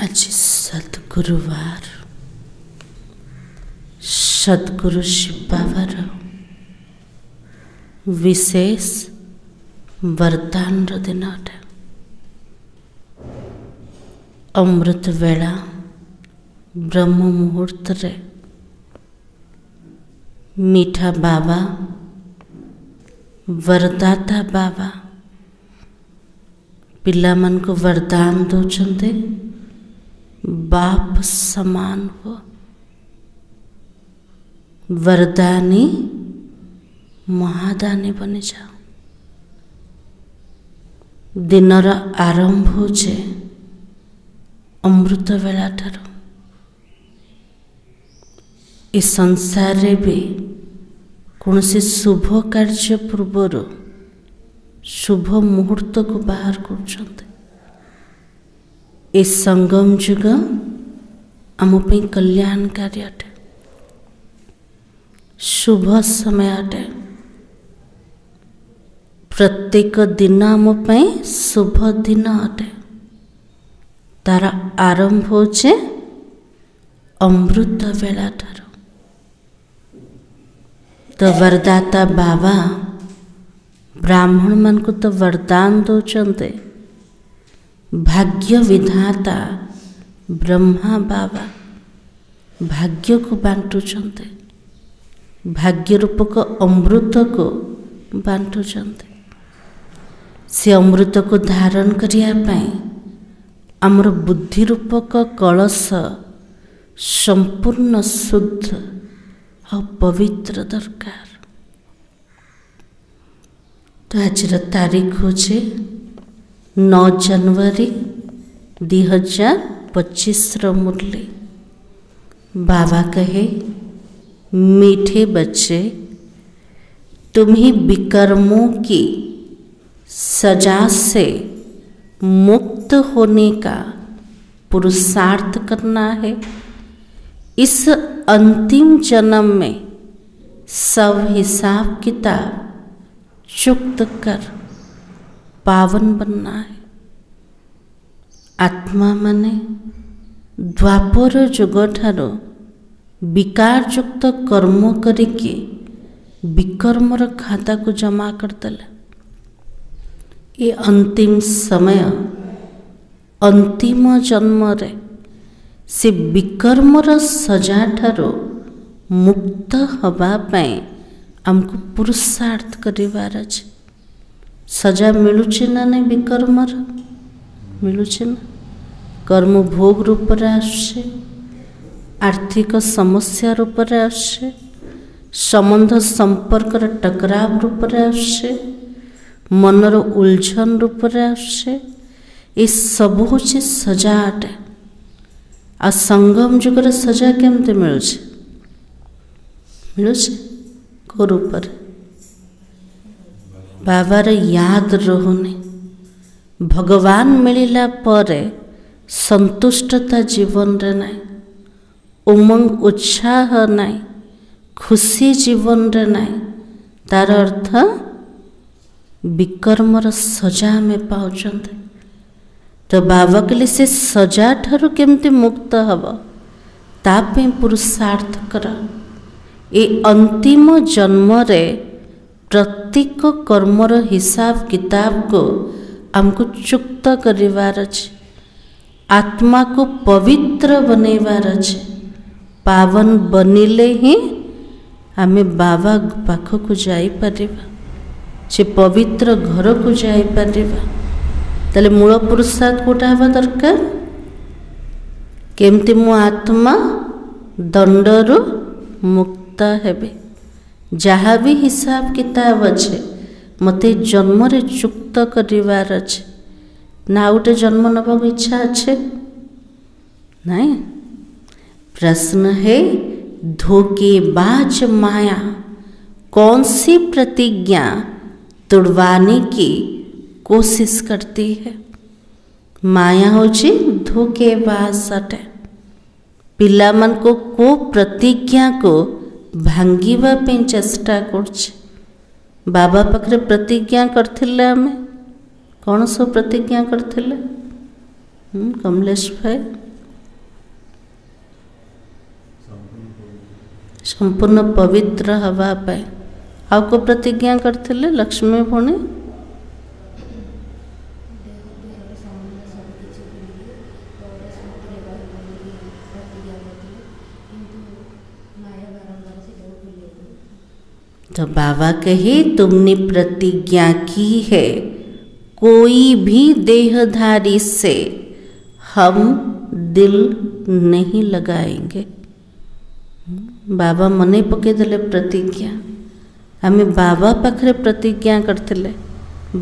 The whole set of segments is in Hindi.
आज सद्गुरुवार सद्गुरु शिव बाबार विशेष वरदान दिन अटे। अमृत वेला ब्रह्म मुहूर्त रे मीठा बाबा वरदाता बाबा पिला मन को वरदान दौरान बाप समान हो वरदानी महादानी बनी जाओ। दिनर आरंभ होचे अमृत वेला ठारो। इस संसार रे भी कौन सी शुभ कार्य पूर्वर शुभ मुहूर्त को बाहर कर इस संगम जुग आम कल्याणकारी अटे। शुभ समय अटे। प्रत्येक दिन आम शुभ दिन अटे। तार आरंभ होचे अमृत वेला ठारो। तो वरदाता बाबा ब्राह्मण मन को तो वरदान दौरान भाग्य विधाता ब्रह्मा बाबा भाग्य को बांटुचंते। भाग्य रूपक अमृत को बांटुचंते। से अमृत को धारण करिया पाई आमर बुद्धि रूपक कलश संपूर्ण शुद्ध और पवित्र दरकार। तो आज तारीख होचे 9 जनवरी 2025 मुरली। बाबा कहे, मीठे बच्चे तुम्हें विकर्मों की सजा से मुक्त होने का पुरुषार्थ करना है। इस अंतिम जन्म में सब हिसाब किताब चुक्त कर पावन बनना है। आत्मा माने द्वापर जुग ठारो विकार युक्त कर्म करिके विकर्मर खाता को जमा करदेला। ये अंतिम समय अंतिम जन्म रे से विकर्मर सजा ठारो मुक्त हवा पाए आमको पुरुषार्थ करिवार अछि। सजा मिलुछि ना नहीं विकर्मर मिलुछि ना। कर्म भोग रूप रे आछे, आर्थिक समस्या रूप रे आछे, संबंध संपर्क टकराव रूप रे आछे, मनर उलझन रूप रे आछे। ये सब होछि सजा अटे। आ संगम जुग रे सजा केमते मिलुछि मिलुछि को रूप रे बाबार याद रहुनी। भगवान मिलिला परे संतुष्टता जीवन रे नाई, उमंग उत्साह नाई, खुशी जीवन रे नाई। तार अर्थ विकर्मर सजा में पाउचंते। तो बाबा के लिए से सजा ठारू केमती मुक्त हब तापे पुरुषार्थ कर। ए अंतिम जन्म रे प्रत्येक कर्मर हिसाब किताब को हमको चुक्त करिवार अछि। आत्मा को पवित्र बनेवार अछि। पावन बनिले ही आमे बाबा पाख को जाई परिबा, से पवित्र घर को जाई परिबा। ताले मूल पुरुषार्थ कोटा हवा दरकार। केमती मो आत्मा दंडरु मुक्त हेबे। जहाँ भी हिसाब किताब अच्छे मते जन्म रे चुक्त करिवार अच्छे ना। गोटे जन्म नवा इच्छा अच्छे नहीं। प्रश्न है, धोखेबाज माया कौन सी प्रतिज्ञा तुड़वाने की कोशिश करती है। माया होची धोखेबाज अटे। पिला मन को प्रतिज्ञा को भांगिबा पे चेष्टा करछे। बाबा पाखरे प्रतिज्ञा करथिले आमे कौन सब प्रतिज्ञा करथिले कमलेश भाई संपूर्ण पवित्र हवा पाए आउ को प्रतिज्ञा करते लक्ष्मी भौणी तो बाबा कहे तुमने प्रतिज्ञा की है कोई भी देहधारी से हम दिल नहीं लगाएंगे। बाबा मने पकईदे प्रतिज्ञा आम बाबा पाखरे प्रतिज्ञा करते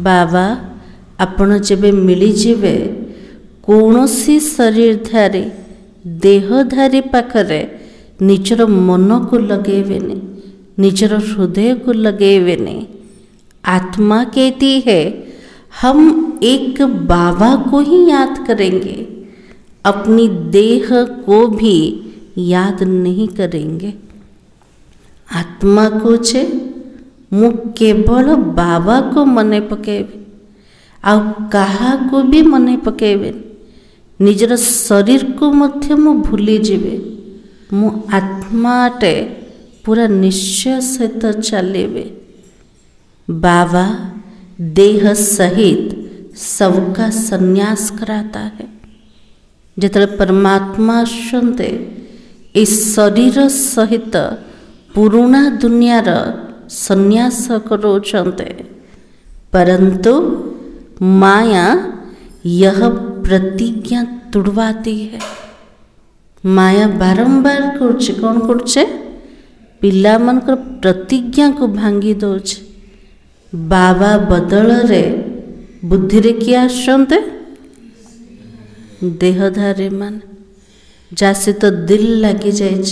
बाबा आपण जेबे मिलीजिवे कौनसी शरीरधारी देहधारी पाखरे निजर मन को लगेबेनी निजर हृदय को लगेबेनी। आत्मा कहती है हम एक बाबा को ही याद करेंगे अपनी देह को भी याद नहीं करेंगे। आत्मा को छे मु केवल बाबा को मने पकेबे आ कहा को भी मने पकेबे निजर शरीर को मध्य मु भूली जीवे मु आत्माटे पूरा निश्चय सहित चलेबे। बाबा देह सहित सबका संन्यास कराता है। जिते परमात्मा आसते इस शरीर सहित पुराना दुनियार संन्यास करोचंते परंतु माया यह प्रतिज्ञा तुड़वाती है। माया बारंबार करछे कौन करछे पिला मनकर प्रतिज्ञा को भांगी दौचे। बाबा बदल रे बुद्धि रे किए आसते देहधारी मान जासे तो दिल लगी जाए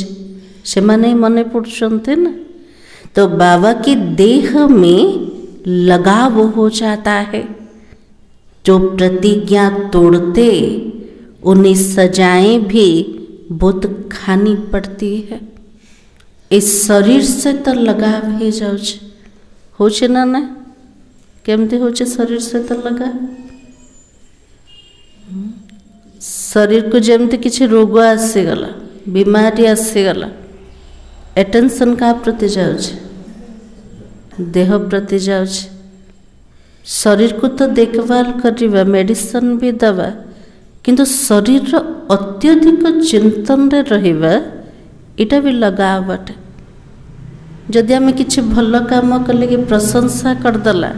से माने मने पड़ते ना तो बाबा के देह में लगाव हो जाता है। जो प्रतिज्ञा तोड़ते उन्हें सजाएं भी बहुत खानी पड़ती है। इस शरीर से तो लगाव हो जाउछ होचे ना ना केमती होचे शरीर से तो लगा शरीर को जमती किसी रोग आसीगला बीमारी आसीगला एटेंशन का प्रति जाउछ देह प्रति जाउछ। शरीर को तो देखभाल करवा मेडिसिन भी दवा किंतु शरीर अत्यधिक चिंतन रे रहिबा इटा भी लगावट। जदि आम किसी भल काम कले कि प्रशंसा करदेला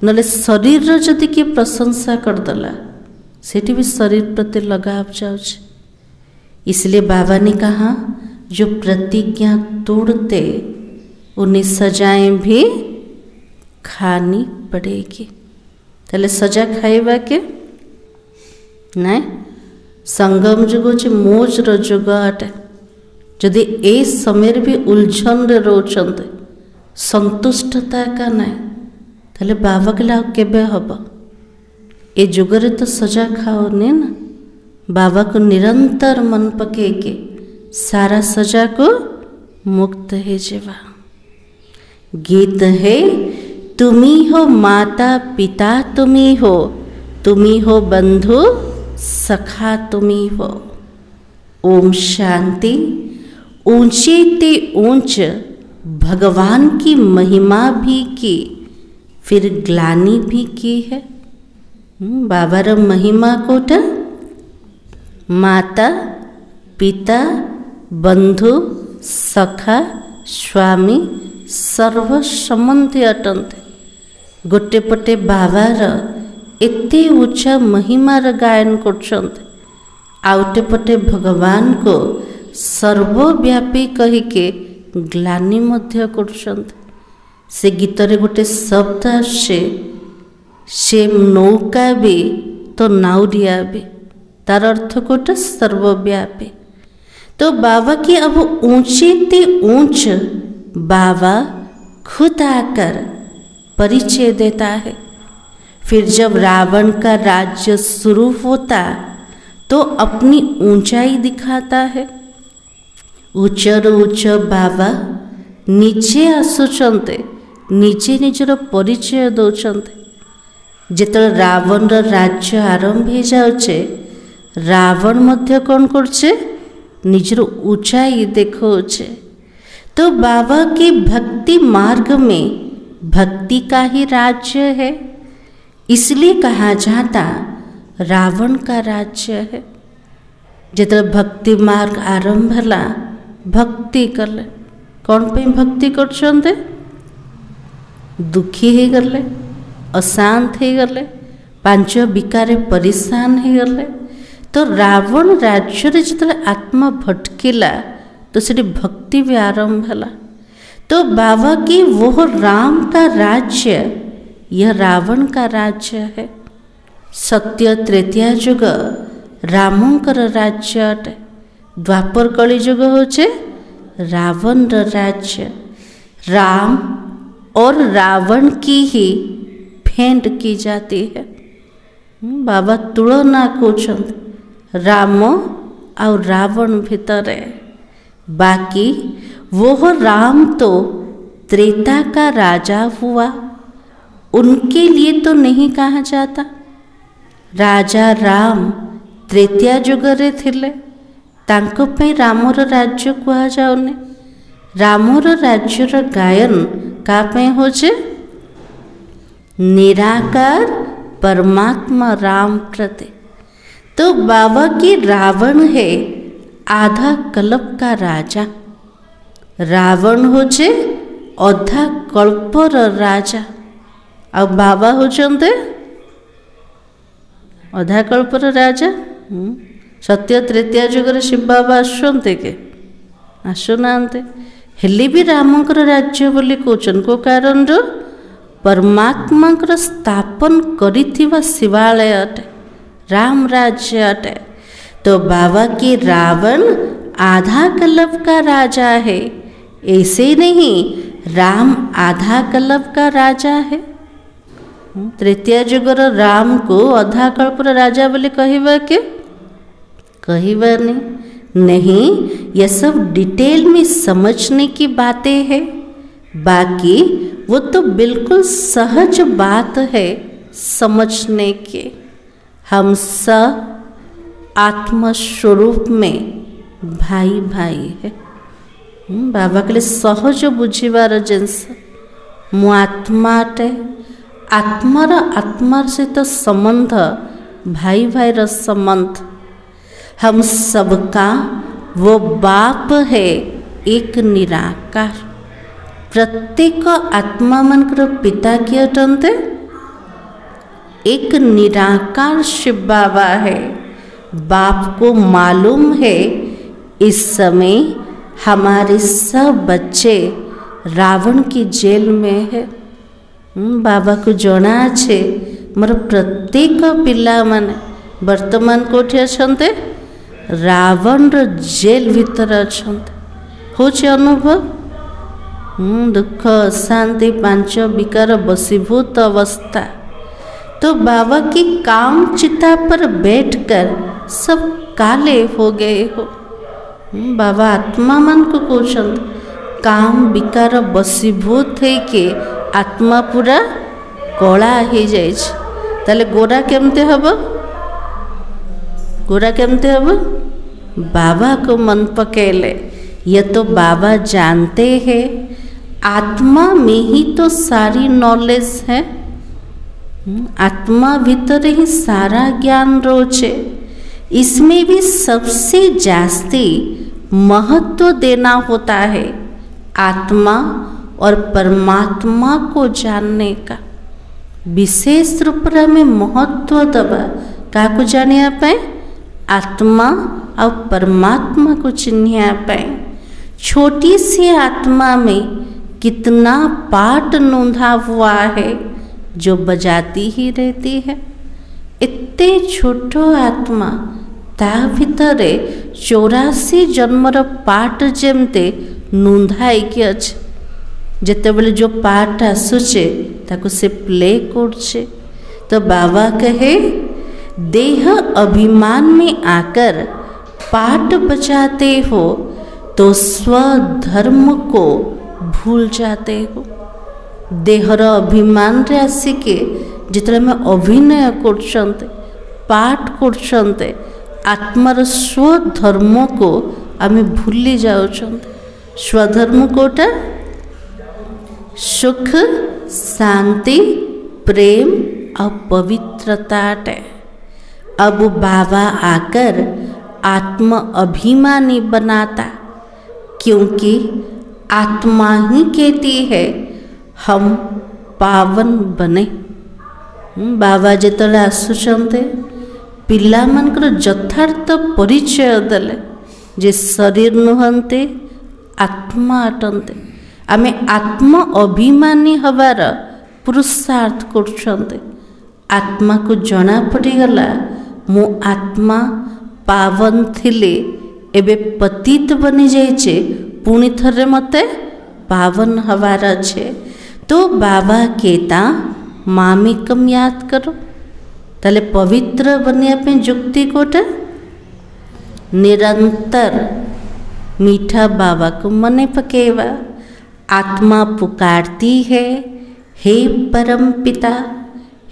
नले शरीर जदि किए प्रशंसा करदेला सेठी भी शरीर प्रति लगाव जाउछ। इसलिए बाबा ने कहा जो प्रतिज्ञा तोड़ते उन्हें सजाएं भी खानी पड़ेगी। ताले सजा खाइबा के नहीं संगम जुग होचे मोज रो जुग अटे। जदि ए समय भी उलझन रे रोचंते संतुष्टता का नहीं ताले बाबा के लाभ केबे हबो। ए जुगरे तो सजा खाओ ने ना बाबा को निरंतर मन पके के सारा सजा को मुक्त है जीवा। गीत है तुम्ही हो माता पिता तुम्ही हो बंधु सखा तुम्ही हो। ओम शांति। ऊंचे ते ऊंच भगवान की महिमा भी की फिर ग्लानी भी की है। बाबार महिमा कोटा माता पिता बंधु सखा स्वामी सर्व संबंधी अटंते। गोटे पटे बाबार एते उच्चा महिमार गायन करछन्ते आउटे पटे भगवान को सर्वव्यापी कहिके ग्लानी मध्य करछन्ते। से गीतरे गोटे शब्द आसे से नौका भी तो नाउरिया भी तार अर्थ गोटे सर्वव्यापी। तो बाबा की अब ऊंचे ते ऊंच बाबा खुद आकर परिचय देता है। फिर जब रावण का राज्य शुरू होता तो अपनी ऊंचाई दिखाता है। उच्चर उच्च बाबा नीचे आसुचंते नीचे निजर परिचय दौचंते। जेतल रावण राज्य आरंभ हो जाउचे रावण मध्य कौन करछे निजर ऊंचाई देखौचे तो बाबा के भक्ति मार्ग में भक्ति का ही राज्य है, इसलिए कहा जाता रावण का राज्य है। जितने भक्ति मार्ग आरंभ होला भक्ति कले, कौन पे भक्ति कर दुखी हो गले, अशांत हो गले, पांच विकार परेशान हो गले। तो रावण राज्य जितने आत्मा भटकिला तो से भक्ति भी आरंभ होला। तो बाबा की वो राम का राज्य, यह रावण का राज्य है। सत्य त्रेता युग रामंकर राज्य अटे, द्वापर कली युग होचे रावण राज्य। राम और रावण की ही भेंट की जाती है। बाबा तुलना कहते राम और रावण भितर, बाकी वो राम तो त्रेता का राजा हुआ, उनके लिए तो नहीं कहा जाता। राजा राम त्रेता युगरे थिले, तांको पे रामर राज्य कहा जाउनी। रामर राज्यर गायन का पे होचे निराकार परमात्मा राम प्रति। तो बाबा की रावण है आधा कल्प का राजा, रावण होचे अधा कल्पर राजा। अब बाबा होचंते अधा कल्पर राजा। सत्य त्रेता युग शिव बाबा आसुंते के आसुनांते, हेली भी रामंकर राज्य बोली कहउछन को कारण रो परमात्मा स्थापन करिथिबा शिवालय अटे, राम राज्य अटे। तो बाबा की रावण आधा कल्प का राजा है, ऐसे नहीं राम आधा कल्प का राजा है। तृतीय युगर राम को अधा कल्पर राजा बोले कहवा के कहवा नहीं, यह सब डिटेल में समझने की बातें हैं। बाकी वो तो बिल्कुल सहज बात है समझने के। हम सब आत्मस्वरूप में भाई भाई है। बाबा के लिए सहज बुझीबार जिनस मु आत्माटे, आत्मार आत्मार सहित संबंध भाई भाईर संबंध। हम सबका वो बाप है एक निराकार। प्रत्येक आत्मा मनकर पिता किए अटंते एक निराकार शिव बाबा है। बाप को मालूम है इस समय हमारे सब बच्चे रावण की जेल में है। बाबा को जना छे मोर प्रत्येक पिला माने वर्तमान कोठी अछंते रावण जेल भीतर अछंते। होचे अनुभव दुख शांति पांच विकार बसीभूत अवस्था। तो बाबा की काम चिता पर बैठकर सब काले हो गए हो। बाबा आत्मा मन को कहते काम विकार बसीभूत है कि आत्मा पूरा कला हो जाए। ताले गोरा केमते हब, गोरा केमते हब? बाबा को मन पकेले। ये तो बाबा जानते हैं आत्मा में ही तो सारी नॉलेज है, आत्मा भीतर ही सारा ज्ञान रोचे। इसमें भी सबसे जास्ती महत्व देना होता है आत्मा और परमात्मा को जानने का। विशेष रूप में महत्व दबा का को जानिया पाए, आत्मा और परमात्मा को चिन्हिया पाए। छोटी सी आत्मा में कितना पाठ नोंधा हुआ है जो बजाती ही रहती है। इतने छोटो आत्मा ता भितरे 84 जन्मर पाठ जमते नोंधाई कि अच्छे। जिते बेले जो पाठ आसुचे ताको से प्ले करछे। तो बाबा कहे देह अभिमान में आकर पाठ बजाते हो तो स्वधर्म को भूल जाते हो। देहर अभिमान रे आसिके जितने में अभिनय करछन्ते पाठ करछन्ते आत्मार स्वधर्म को आमे भूली जाउछन्ते। स्वधर्म कोटा सुख शांति प्रेम और पवित्रता है। अब बाबा आकर आत्म अभिमानी बनाता, क्योंकि आत्मा ही कहती है हम पावन बने। बाबा जिते आसुचंते पिला मनकर यथार्थ परिचय देले जे शरीर नुहंते आत्मा अटंते। आमे आत्म अभिमानी हबार पुरुषार्थ करछंते। आत्मा को जना पड़ीगला मो आत्मा पावन थिले एबे पतित बनी जाइछे, पुणी थरे मते पावन हबार छे। तो बाबा कहता मामिकम याद करो। ताले पवित्र बनिया पे जुक्ति कोटा निरंतर मीठा बाबा को मने पकेवा। आत्मा पुकारती है, हे परम पिता,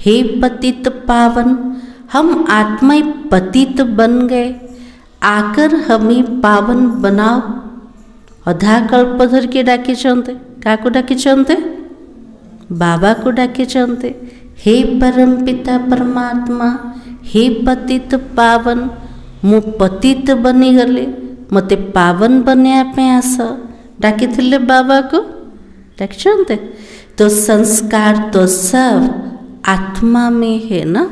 हे पतित पावन, हम आत्मा पतित बन गए, आकर हमें पावन बनाओ। अधा कल्पधर के डाके चलते, का को डाके चलते? बाबा को डाके चलते। हे परम पिता परमात्मा, हे पतित पावन, मु पतित बनी गले, मते पावन बनिया पे आस। डाके थिले बाबा को डाके चलते। तो संस्कार तो सब आत्मा में है ना।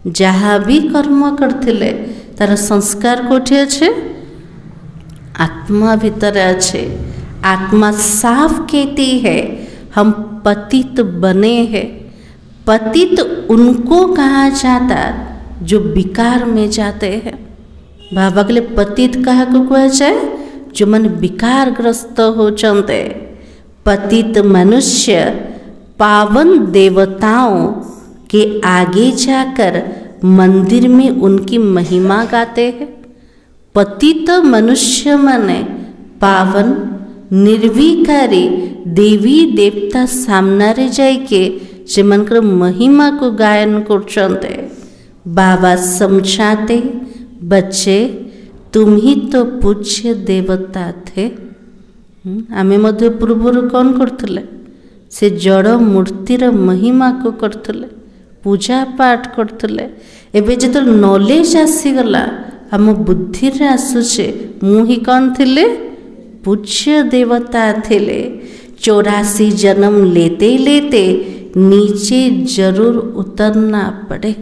जहाँ भी कर्म करथिले तार संस्कार कोठे अच्छे? आत्मा भीतर अच्छे। आत्मा साफ कहती है हम पतित बने हैं। पतित उनको कहा जाता जो विकार में जाते हैं। बाबा के लिए पतित कहा को कहा जाए जो मन विकारग्रस्त हो चलते। पतित मनुष्य पावन देवताओं के आगे जाकर मंदिर में उनकी महिमा गाते हैं। पतित मनुष्य माने पावन निर्विकारी देवी देवता सामने जाइके सेमनकर महिमा को गायन करते। बाबा समझाते बच्चे तुम ही तो पूज्य देवता थे। आमे मध्य पूर्वर कौन करथले? से जड़ मूर्तिर महिमा को करथले, पूजा पाठ करथले। एबे जत नॉलेज आसीगला आम बुद्धि रे आसुचे मु ही कौन थिले? पूज्य देवता थिले। 84 जन्म लेते लेते नीचे जरूर उतरना पड़े।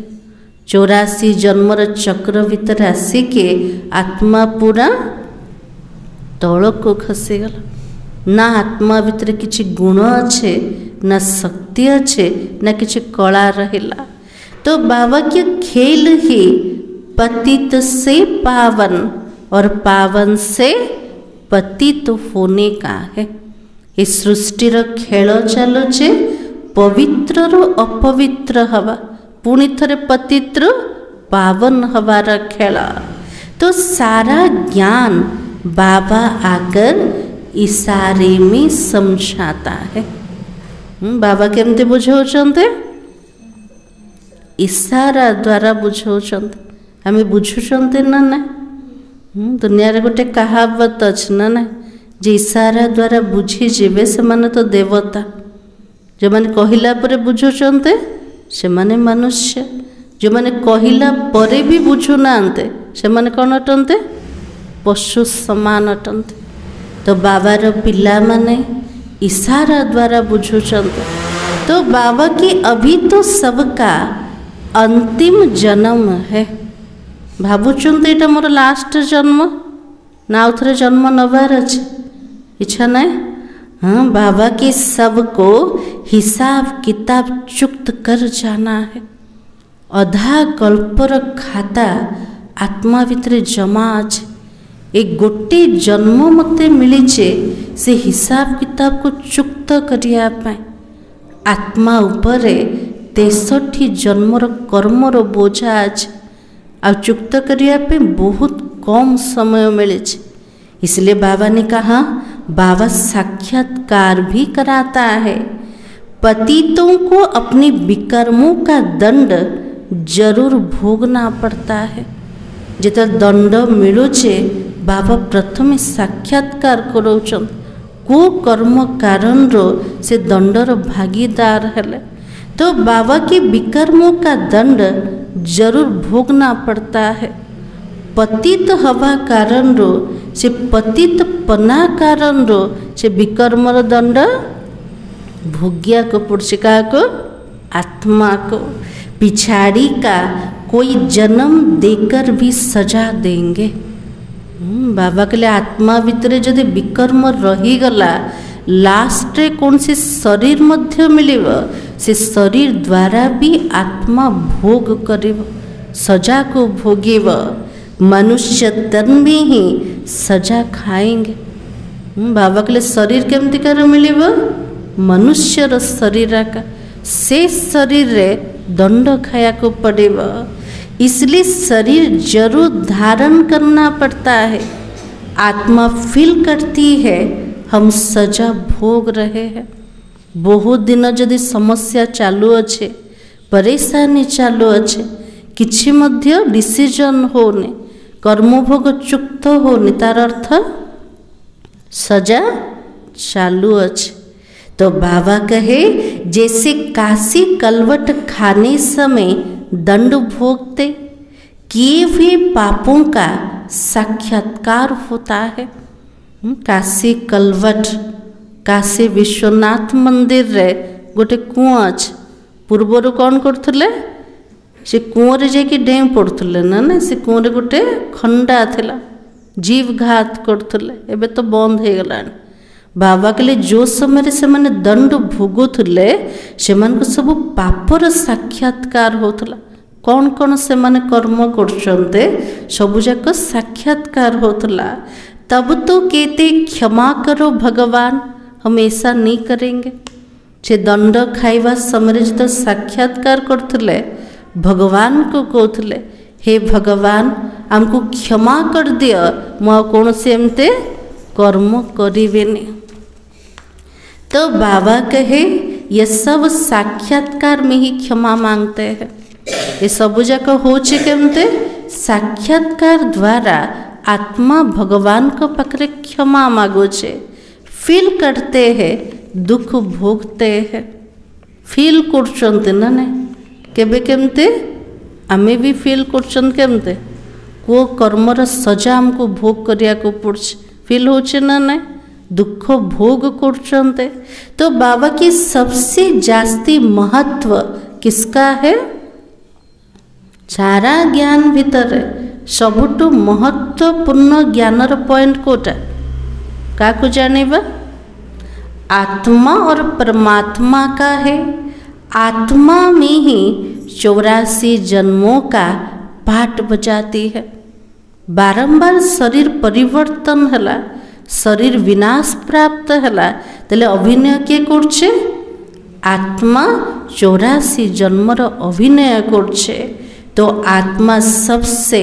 84 जन्मर चक्र भीतर आसिके आत्मा पूरा तल को खसीगला। ना आत्मा भीतर किसी गुण अच्छे, ना शक्ति अच्छे, ना किसी कला रहिला। तो बाबा के खेल ही पतित से पावन और पावन से पतित होने का है। इस सृष्टिर खेल चलुचे पवित्र रो अपवित्र हवा, पुणी थरे पतित्र पावन हवार खेला। तो सारा ज्ञान बाबा आकर इशारे में समझाता है। बाबा केमते बुझाउछन्ते? इशारा द्वारा बुझाउछन्ते। आमे बुझुछन्ते ना ना? दुनिया रे गोटे कहावत अछि ना ना जे इशारा द्वारा बुझी जेबे से माने तो देवता। जो माने कहिला परे बुझुछन्ते से माने मनुष्य। जो माने कहिला परे भी बुझु नांते से माने कोन अटन्ते? पशु समान अटन्ते। तो बाबार पिला माने इशारा द्वारा बुझुछन्ते। तो बाबा की अभी तो सबका अंतिम जन्म है। भावुचंते एटा मोर लास्ट जन्म ना आउथरे जन्म नबार अछि? इच्छा नहीं? हाँ, बाबा के सबको हिसाब किताब चुक्त कर जाना है। अधा कल्पर खाता आत्मा भितर जमा अछि। एक गोटे जन्म मते मिलीचे से हिसाब किताब को चुक्त करिया पाए। आत्मा उपरे 63 जन्मर कर्मर बोझा अछि आ चुक्त करिया पे बहुत कम समय मिले। इसलिए बाबा ने कहा बाबा साक्षात्कार भी कराता है। पतितों को अपने विकर्मों का दंड जरूर भोगना पड़ता है। जितना दंड मिलुचे बाबा प्रथमे साक्षात्कार कराउछन को कर्म कारण से दंडर भागीदार हेले। तो बाबा के विकर्मों का दंड जरूर भोगना पड़ता है। पतित हवा कारण से पतित पना कारण से विकर्मर दंड भोग्या को पुरुषिका को आत्मा को पिछाड़ी का कोई जन्म देकर भी सजा देंगे। बाबा के लिए आत्मा भितर जदि विकर्म रहीगला लास्ट कौन से शरीर मध्य मिलिव से शरीर द्वारा भी आत्मा भोग करिव सजा को भोगिव। मनुष्य तन में ही सजा खाएंगे। बाबा के लिए शरीर केमती कर मिलिव मनुष्यर शरीर का से शरीर रे दंड खाया को पड़ेव। इसलिए शरीर जरूर धारण करना पड़ता है। आत्मा फील करती है हम सजा भोग रहे हैं। बहुत दिन जदि समस्या चालू अच्छे परेशानी चालू अच्छे किछि मध्य डिसीजन होने कर्मभोग चुक्त होने तार अर्थ सजा चालू अच्छे। तो बाबा कहे जैसे काशी कलवट खाने समय दंड भोगते किए हुए पापों का साक्षात्कार होता है। काशी कलवट काशी विश्वनाथ मंदिर रे गोटे कुआं अच्छे पूर्वर कौन करथुले से कुआं जाकि डें पड़ुले ना से कुआं गोटे खंडा थिला जीव घात करथुले एबे तो बंद हो गलानी। बाबा के लिए जो समय से मैंने दंड भोगुले से सब पापर साक्षात्कार होता कौन कौन से माने कर्म करते सबुजाक साक्षात्कार होता। तब तो कहते क्षमा करो भगवान हम ऐसा नहीं करेंगे। से दंड खाइबा समय जो साक्षात्कार करते भगवान को कहते हे भगवान हमको क्षमा कर दियो मु कौन से एमते कर्म करिवेनी। तो बाबा कहे ये सब साक्षात्कार में ही क्षमा मांगते हैं। ये सब जाक होचे केमते साक्षात्कार द्वारा आत्मा भगवान को पाखरे क्षमा मागुचे फील करते हैं दुख भोगते हैं फील करचंते ना ने केबे केमते आमे भी फील करचन केमते को कर्मर सजा हमको भोग करिया को पड़छ फील होचे ना ने दुख भोग करचंते। तो बाबा की सबसे जास्ती महत्व किसका है सारा ज्ञान भीतर सबुठु महत्वपूर्ण ज्ञानर पॉइंट कोटा का को जानेबा आत्मा और परमात्मा का है। आत्मा में ही 84 जन्मों का पाठ बजाती है। बारंबार शरीर परिवर्तन हला शरीर विनाश प्राप्त हला तेले अभिनय के करछे आत्मा 84 जन्मर अभिनय करछे। तो आत्मा सबसे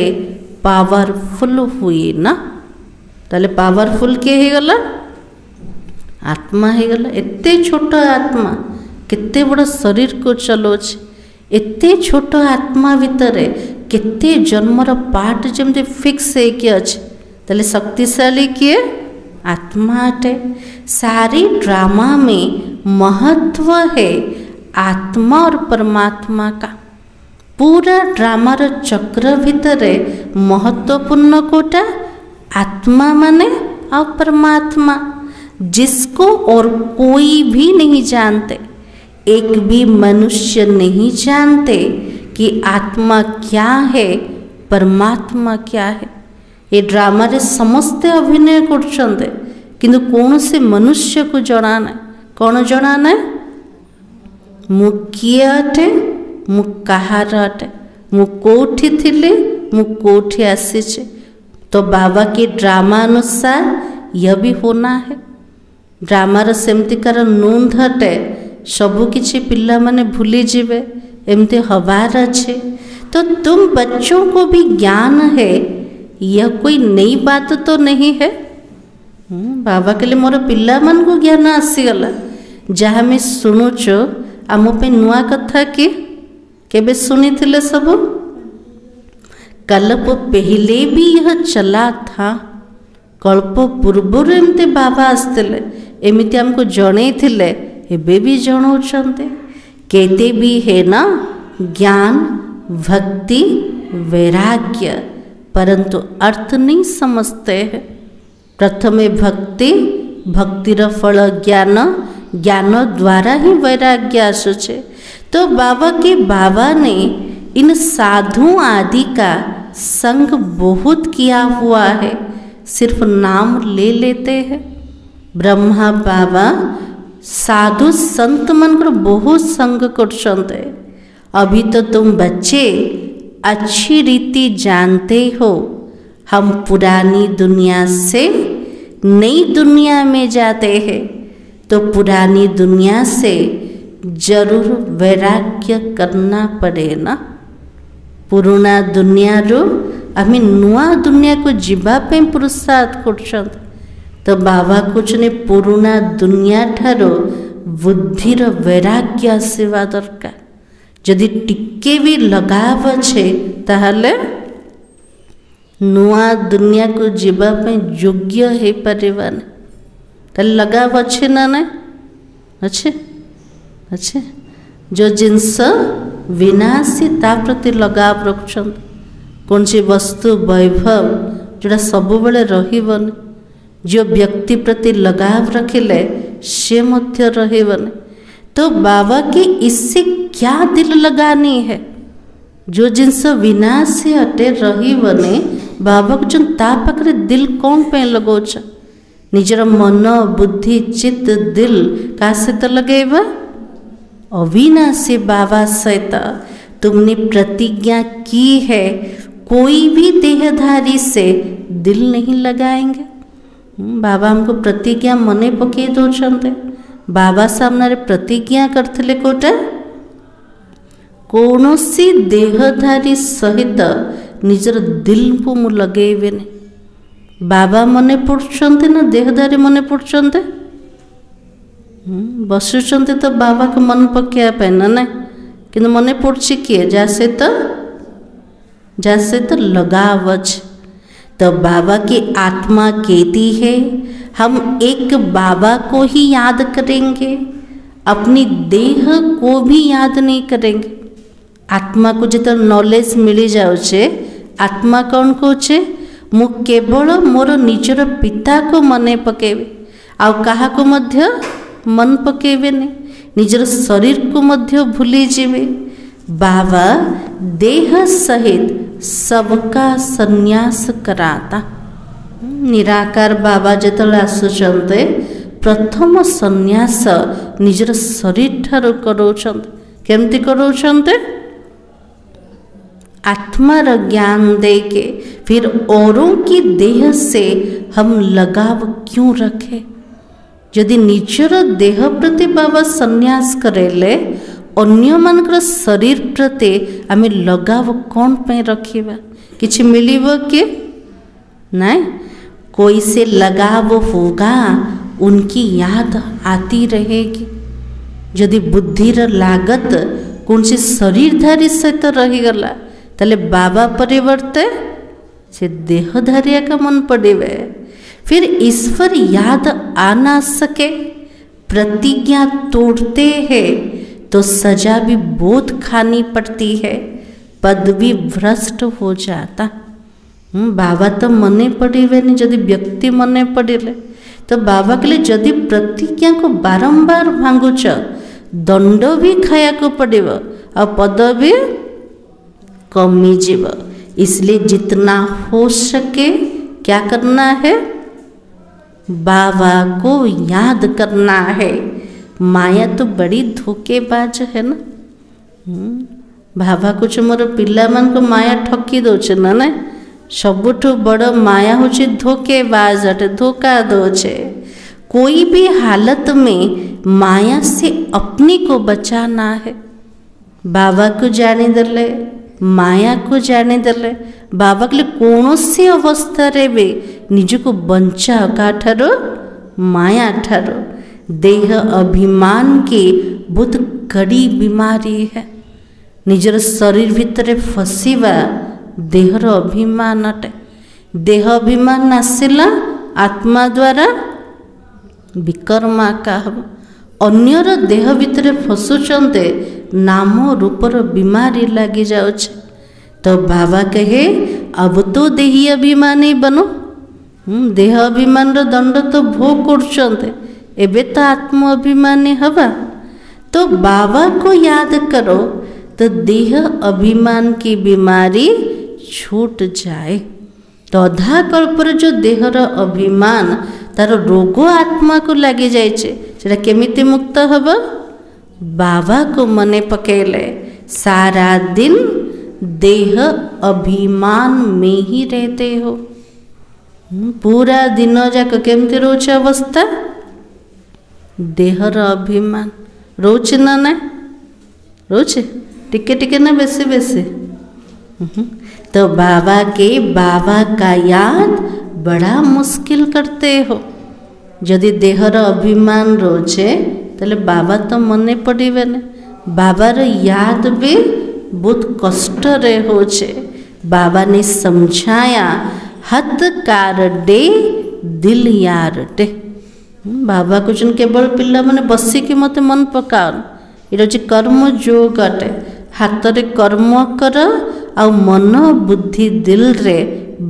पावरफुल हुई ना ताले पावरफुल के ही गला आत्मा ही गला। एते छोट आत्मा केते बड़ शरीर को चलोछ एते छोट आत्मा भितरे केते जन्मर पाठ जमते फिक्स है कि अच्छे ताले शक्तिशाली किए आत्मा अटे। सारी ड्रामा में महत्व है आत्मा और परमात्मा का। पूरा ड्रामार चक्र भितरे महत्वपूर्ण कोटा आत्मा माने और परमात्मा जिसको और कोई भी नहीं जानते। एक भी मनुष्य नहीं जानते कि आत्मा क्या है परमात्मा क्या है। ये ड्रामा रे समस्ते अभिनय करछन्ते किंतु कौन से मनुष्य को जनाना कौन जनाना मु किए अटे मु कहार अटे मु कोठी थिले मु कोठी आसीचे। तो बाबा के ड्रामा अनुसार यह भी होना है। ड्रामार सेमतिकार नूंद अटे सबु किछि पिला माने भूली जिवे एमती हबार अच्छे। तो तुम बच्चों को भी ज्ञान है यह कोई नई बात तो नहीं है। बाबा के लिए मोर पिला मन को ज्ञान आसीगला जहाँ मैं शुणुच आम पे नुआ कथा कि केबे सुनी थिले सब कल्प पहले भी यह चला था कल्प पूर्वर एमती बाबा आसते एमती आमको जनईथिले एबे भी जनाउछन्ते केते भी है ना ज्ञान भक्ति वैराग्य, परंतु अर्थ नहीं समझते हैं। प्रथमे भक्ति, भक्तिर फल ज्ञान, ज्ञान द्वारा ही वैराग्य आसुचे। तो बाबा ने इन साधु आदि का संग बहुत किया हुआ है, सिर्फ नाम ले लेते हैं। ब्रह्मा बाबा साधु संत मन को बहुत संग करछन्ते। अभी तो तुम बच्चे अच्छी रीति जानते हो, हम पुरानी दुनिया से नई दुनिया में जाते हैं, तो पुरानी दुनिया से जरूर वैराग्य करना पड़े ना। पुराना दुनिया रो आम नुआ दुनिया को जीवाई पुरुषार्थ कर। तो बाबा कुछ ने पुराना दुनिया ठारो बुद्धिर वैराग्य आसवा दरकार। जदि टिके भी लगाव छे ताहले नुआ दुनिया को जीवाई योग्य हो पारिबानी। ताहले लगाव अच्छे ना ना अच्छे अच्छे जो जिनस विनाशी ता प्रति लगाव रखुछन। कौन सी वस्तु वैभव जोड़ा सब बेले रहिबनी, जो व्यक्ति प्रति लगाव रखिले से मध्य रहिबनी। तो बाबा की इससे क्या दिल लगानी है? जो जिनस विनाशी अटे रहिबनी, बाबा को जन ता पाखरे दिल कौन पे लगोछ? निजर मन बुद्धि चित्त दिल का सहित लगेबा? अविनाशी बाबा सहित तुमने प्रतिज्ञा की है, कोई भी देहधारी से दिल नहीं लगाएंगे। बाबा हमको प्रतिज्ञा मने पकई दौरान बाबा सामने प्रतिज्ञा करथिले कोटा कौनसी देहधारी सहित निजर दिल को मु लगेबेनी। बाबा मने पड़ुछन्ते ना देहधारी मने पड़ुछन्ते? बसुचन्ते तो बाबा को मन पकया पे ना कि मने पड़ुछि किए जैसे तो लगाव अछि। तो बाबा की आत्मा कहती है हम एक बाबा को ही याद करेंगे, अपनी देह को भी याद नहीं करेंगे। आत्मा को जितना नॉलेज मिली जाउछे, आत्मा कौन कहूचे मु केवल मोर निजर पिता को मने पकेबे, आउ काहा को मध्य मन पकेबेनी, निजर शरीर को मध्य भूली जीवे। बाबा देह सहित सबका संन्यास कराता। निराकार बाबा जेतले आसुचन्ते प्रथम संन्यास निजर शरीर ठारो करौछन्ते। केमती करौछन्ते? आत्मार ज्ञान देके फिर औरों की देह से हम लगाव क्यों रखे? यदि निजर देह प्रति बाबा संन्यास करेले, अन्य मानकर शरीर प्रति आमे लगाव कौन पे रखिबा? किछि मिलिबो कि नहीं? कोई से लगाव होगा, उनकी याद आती रहेगी। यदि बुद्धिर लागत कौन सी शरीरधारी सहित रहीगला, ताले बाबा परिवर्ते से देहधारिया का मन पड़े। फिर ईश्वर याद आ ना सके, प्रतिज्ञा तोड़ते हैं तो सजा भी बहुत खानी पड़ती है, पद भी भ्रष्ट हो जाता। बाबा तो मने पड़े नहीं, यदि व्यक्ति मने पड़े तो बाबा के लिए यदि प्रतिज्ञा को बारंबार भांगुच, दंड भी खाया को पड़े और पद भी कमी जीव। इसलिए जितना हो सके क्या करना है? बाबा को याद करना है। माया तो बड़ी धोखेबाज है ना। बाबा कुछ मोर पिला मान को माया ठकी दौचे ना सबुठु बड़ माया होची धोखेबाज अटे, धोखा दोचे। कोई भी हालत में माया से अपनी को बचाना है। बाबा को जाने दले, माया को जाने दले, बाबा के लिए कौन सी अवस्था रे भी निज को बंचा का ठारो माया ठारो। देह अभिमान की बहुत कड़ी बीमारी है। निजर शरीर भितर फसीवा देहर अभिमान अटे। देह अभिमान आसला आत्मा द्वारा विकर्म आका हम अन्यर देह भितर फसुचंते नाम रूपर बीमारी लगी जाउछ। तो बाबा कहे अब तो देही अभिमानी बनो। देह अभिमान दंड तो भोग करछंते, एबे तो आत्म अभिमानी हवा। तो बाबा को याद करो तो देह अभिमान की बीमारी छूट जाए। तो अधा कल्पर जो देहर अभिमान तार रोग आत्मा को लगी जाए केमिति मुक्त हब? बाबा को मने पकेले सारा दिन देह अभिमान में ही रहते हो। पूरा दिन जाक केमती रोच अवस्था देहर अभिमान रोच ना ना रोच टिके टिके ना बेसे बेसे। तो बाबा का याद बड़ा मुश्किल करते हो। यदि देहर अभिमान रोचे तले बाबा तो मने पड़े ना। बाबार याद भी बहुत कष्ट रे होचे। बाबा ने समझाया हत कार डे दिल यार डे। बाबा कुछ केवल पिला माने बसिकी मत मन पकाओ ये कर्म जोग अटे। हाथ रे कर्म कर आ मन बुद्धि दिल रे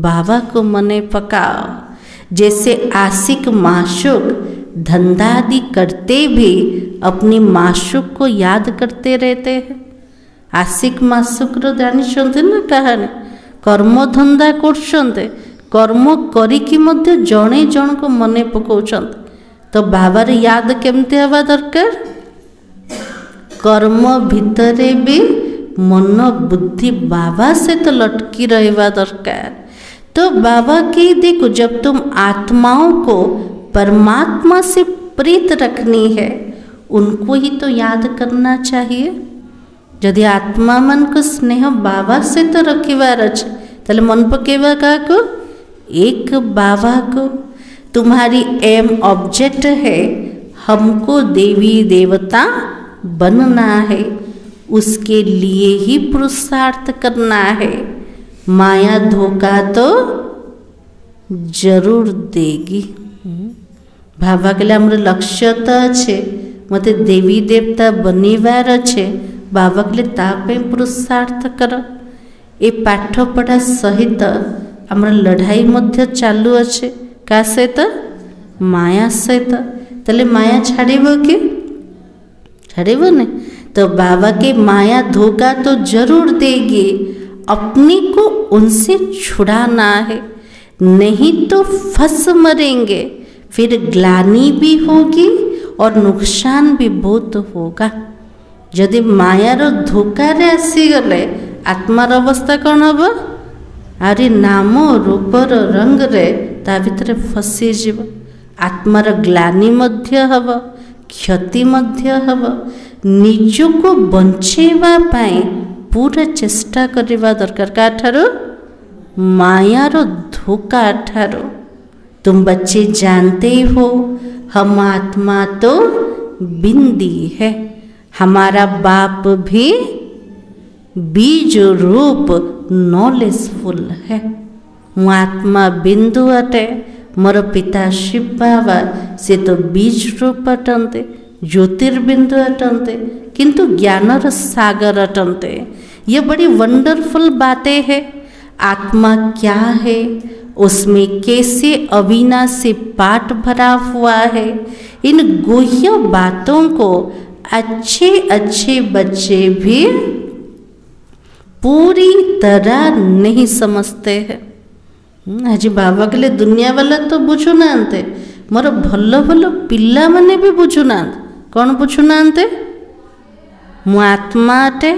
बाबा को मने पकाओ। जैसे आशिक माशुक धंधादि करते भी अपनी माशुक को याद करते रहते हैं। आशिक माशुक रो जानी ना कहानी कर्म धंदा करछन्ते कर्म करिकी मध्य जणे जण को मने पकाउछन्ते। तो बाबार याद केमती हवा दरकार? कर्म भितरे भी मन बुद्धि बाबा से तो लटकी रहवा दरकार। तो बाबा की देखो जब तुम आत्माओं को परमात्मा से प्रीत रखनी है उनको ही तो याद करना चाहिए। यदि आत्मा मन को स्नेह बाबा से तो रखिवार अच्छे तले मन पकेवा का को एक बाबा को। तुम्हारी एम ऑब्जेक्ट है हमको देवी देवता बनना है, उसके लिए ही पुरुषार्थ करना है। माया धोखा तो जरूर देगी। बाबा के लिए हमर लक्ष्य तो अच्छे मते देवी देवता बनिवार अच्छे। बाबा के लिए तापे पुरुषार्थ कर। ए पाठ पढ़ा सहित हमर लड़ाई मध्य चालू अच्छे का सहित माया सहित। तले माया छाड़िबो कि छाड़िबो ने? तो बाबा के माया धोखा तो जरूर देगी। अपने को उनसे छुड़ाना है, नहीं तो फंस मरेंगे। फिर ग्लानि भी होगी और नुकसान भी बहुत होगा। यदि मायार धोखा रे आसीगले आत्मार अवस्था कौन हम? अरे नाम रूपर रंग रे ता भितर फसी जीव। आत्मार ग्लानि मध्य हब, क्षति मध्य हब। निजको बंचेवा पाए पूरा चेष्टा करवा दरकार। का ठारो? मायार धोखा ठारो। तुम बच्चे जानते हो हम आत्मा तो बिंदी है। हमारा बाप भी बीज रूप नॉलेजफुल है। मु आत्मा बिंदु अटे। मोर पिता शिव बाबा से तो बीज रूप अटंते, ज्योतिर्बिंदु अटंते, किंतु ज्ञानर सागर अटंते। ये बड़ी वंडरफुल बातें हैं। आत्मा क्या है, उसमें कैसे अविनाशी पाठ भरा हुआ है, इन गुह्य बातों को अच्छे अच्छे बच्चे भी पूरी तरह नहीं समझते हैं। आज बाबा के लिए दुनिया वाला तो बुझु नांते, मोर भल भल पिला माने भी बुझु नांते। कौन बुझु नांते? मु आत्मा अटे।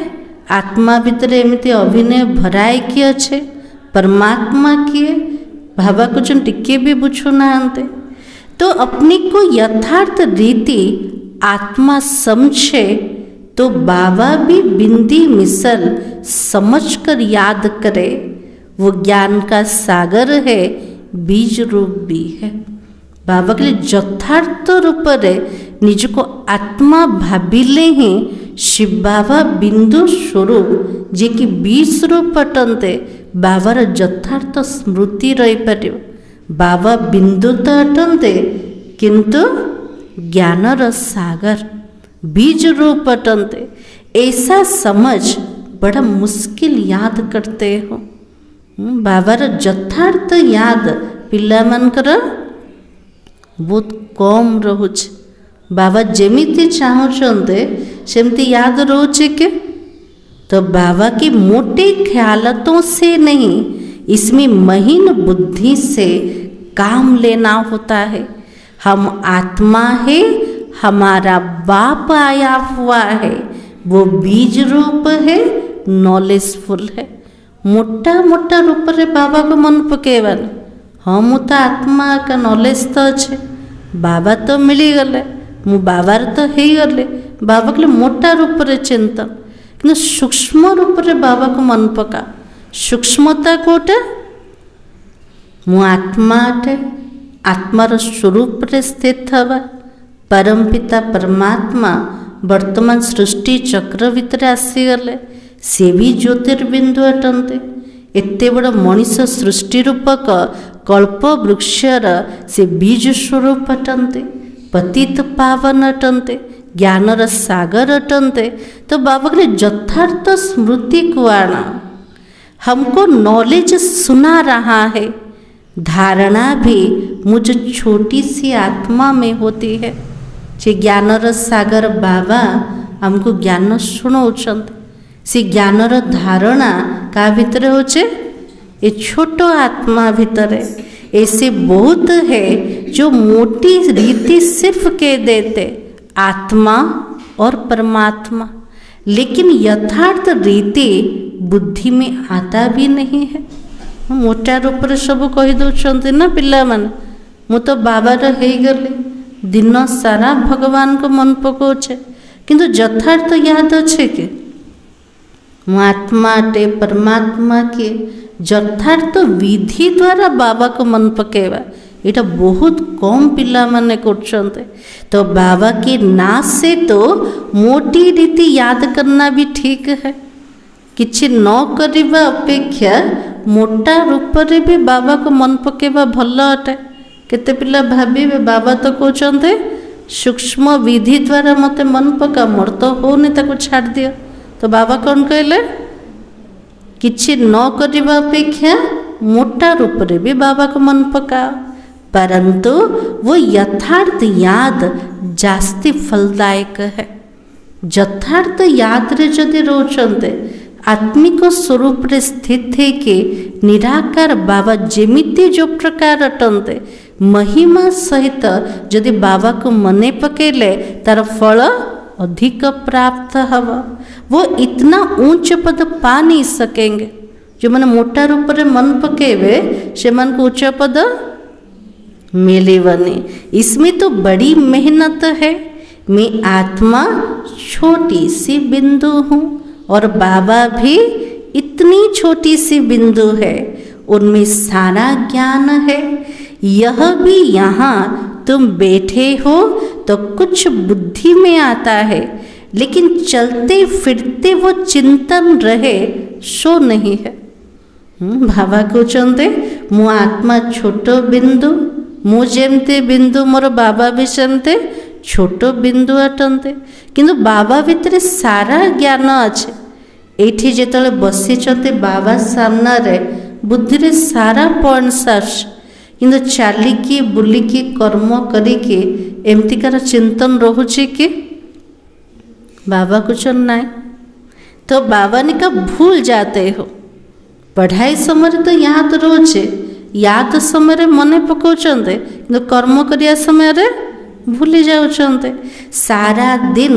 आत्मा भितर एमती अभिनय भराई कि अच्छे परमात्मा किए बाबा कुछ टिके भी बुझु नांते। तो अपनी को यथार्थ रीति आत्मा समझे तो बाबा भी बिंदी मिसल समझकर याद करे। वो ज्ञान का सागर है, बीज रूप भी है। बाबा के लिए यथार्थ रूप रे निज को आत्मा भाविले ही शिव बाबा बिंदु स्वरूप जे कि बीज रूप अटंते बाबार यथार्थ स्मृति रही पार। बाबा बिंदु तो अटंते किंतु ज्ञानर सागर बीज रूप अटंते। ऐसा समझ बड़ा मुश्किल याद करते हो। बाबार यथार्थ याद पिला मानकर बहुत कम रोचे। बाबा जेमिति चाहते सेमती याद रोचे के। तो बाबा की मोटे ख्यालतों से नहीं, इसमें महीन बुद्धि से काम लेना होता है। हम आत्मा है, हमारा बाप आया हुआ है, वो बीज रूप है, नॉलेजफुल है। मोटा मोटा रूप रे बाबा को मन पकेवान। हम तो आत्मा का नॉलेज तो अच्छे, बाबा तो मिली गले, मु बाबार तो हो गले। बाबा के मोटा रूप रे चिंतन, कि सूक्ष्म रूप रे बाबा को मन पका। सूक्ष्मता कोटे मु आत्मा अटे, आत्मार स्वरूप रे स्थित हवा। परमपिता परमात्मा वर्तमान सृष्टि चक्र भितर आसीगले, से भी ज्योतिर्बिंदु अटंते। एते बड़ मनीष सृष्टि रूपक कल्प वृक्षर से बीज स्वरूप अटंते। पतित पावन अटंते, ज्ञानर सागर अटंते। तो बाबा के यथार्थ स्मृति को आना, हमको नॉलेज सुना रहा है। धारणा भी मुझ छोटी सी आत्मा में होती है। जे ज्ञानर सागर बाबा हमको ज्ञान शुणाउछंत। से ज्ञानर धारणा का भितर होचे, ये छोटो आत्मा भितर। ऐसे बहुत है जो मोटी रीति सिर्फ कह देते आत्मा और परमात्मा, लेकिन यथार्थ रीति बुद्धि में आता भी नहीं है। मोटा रूप से सब कही दौरान ना पिला माने, मु तो बाबार हो गली, दिन सारा भगवान को मन पकाउछे, किंतु यथार्थ याद अच्छे के मु आत्मा टे परमात्मा के यथार्थ विधि द्वारा बाबा को मन पकेवा यहाँ बहुत कम पिला माने करछन्ते। तो बाबा के ना से तो मोटी रीति याद करना भी ठीक है। किछि न करिबा अपेक्षा मोटा रूप रे भी बाबा को मन पकेवा भल अटे। केते पिला भाबिबे बाबा तो कहते सूक्ष्म विधि द्वारा मते मन पका, मोर तो होनी, ताको छाड़ दियो। तो बाबा कौन कहले, किछि न करिबा अपेक्षा मोटा रूप रे भी बाबा को मन पका, परंतु वो यथार्थ याद जास्ती फलदायक है। यथार्थ याद रे जदि रोचंते आत्मिक स्वरूप रे स्थित है कि निराकार बाबा जेमिति जो प्रकार अटंते महिमा सहित जदि बाबा को मने पकेले तार फल अधिक प्राप्त हवा। वो इतना ऊंच पद पा नहीं सकेंगे। जो मैंने मोटा रूप रे मन पकेवे से मन को उच्च पद मिलेवनी। इसमें तो बड़ी मेहनत है। मैं आत्मा छोटी सी बिंदु हूँ और बाबा भी इतनी छोटी सी बिंदु है, उनमें सारा ज्ञान है। यह भी यहाँ तुम बैठे हो तो कुछ बुद्धि में आता है, लेकिन चलते फिरते वो चिंतन रहे सो नहीं है। बाबा कहते मु आत्मा छोट बिंदु, मु जेमते बिंदु मोर बाबा भी सेमते छोट बिंदु अटंते, किंतु बाबा भितर सारा ज्ञान अच्छे। एठी जेतले बसी बाबा सामना रे बुद्धि रे सारा पॉइंट्स आछे, किंतु चालिकी बुलिकी कर्म करिके एमतिकार चिंतन रोचे कि बाबा कुछ नहीं। तो बाबा ने का भूल जाते हो। पढ़ाई समय तो याद रोचे, याद समय मने पकाउछन्ते, किंतु कर्म करिया समय रे भूली जाउछन्ते। सारा दिन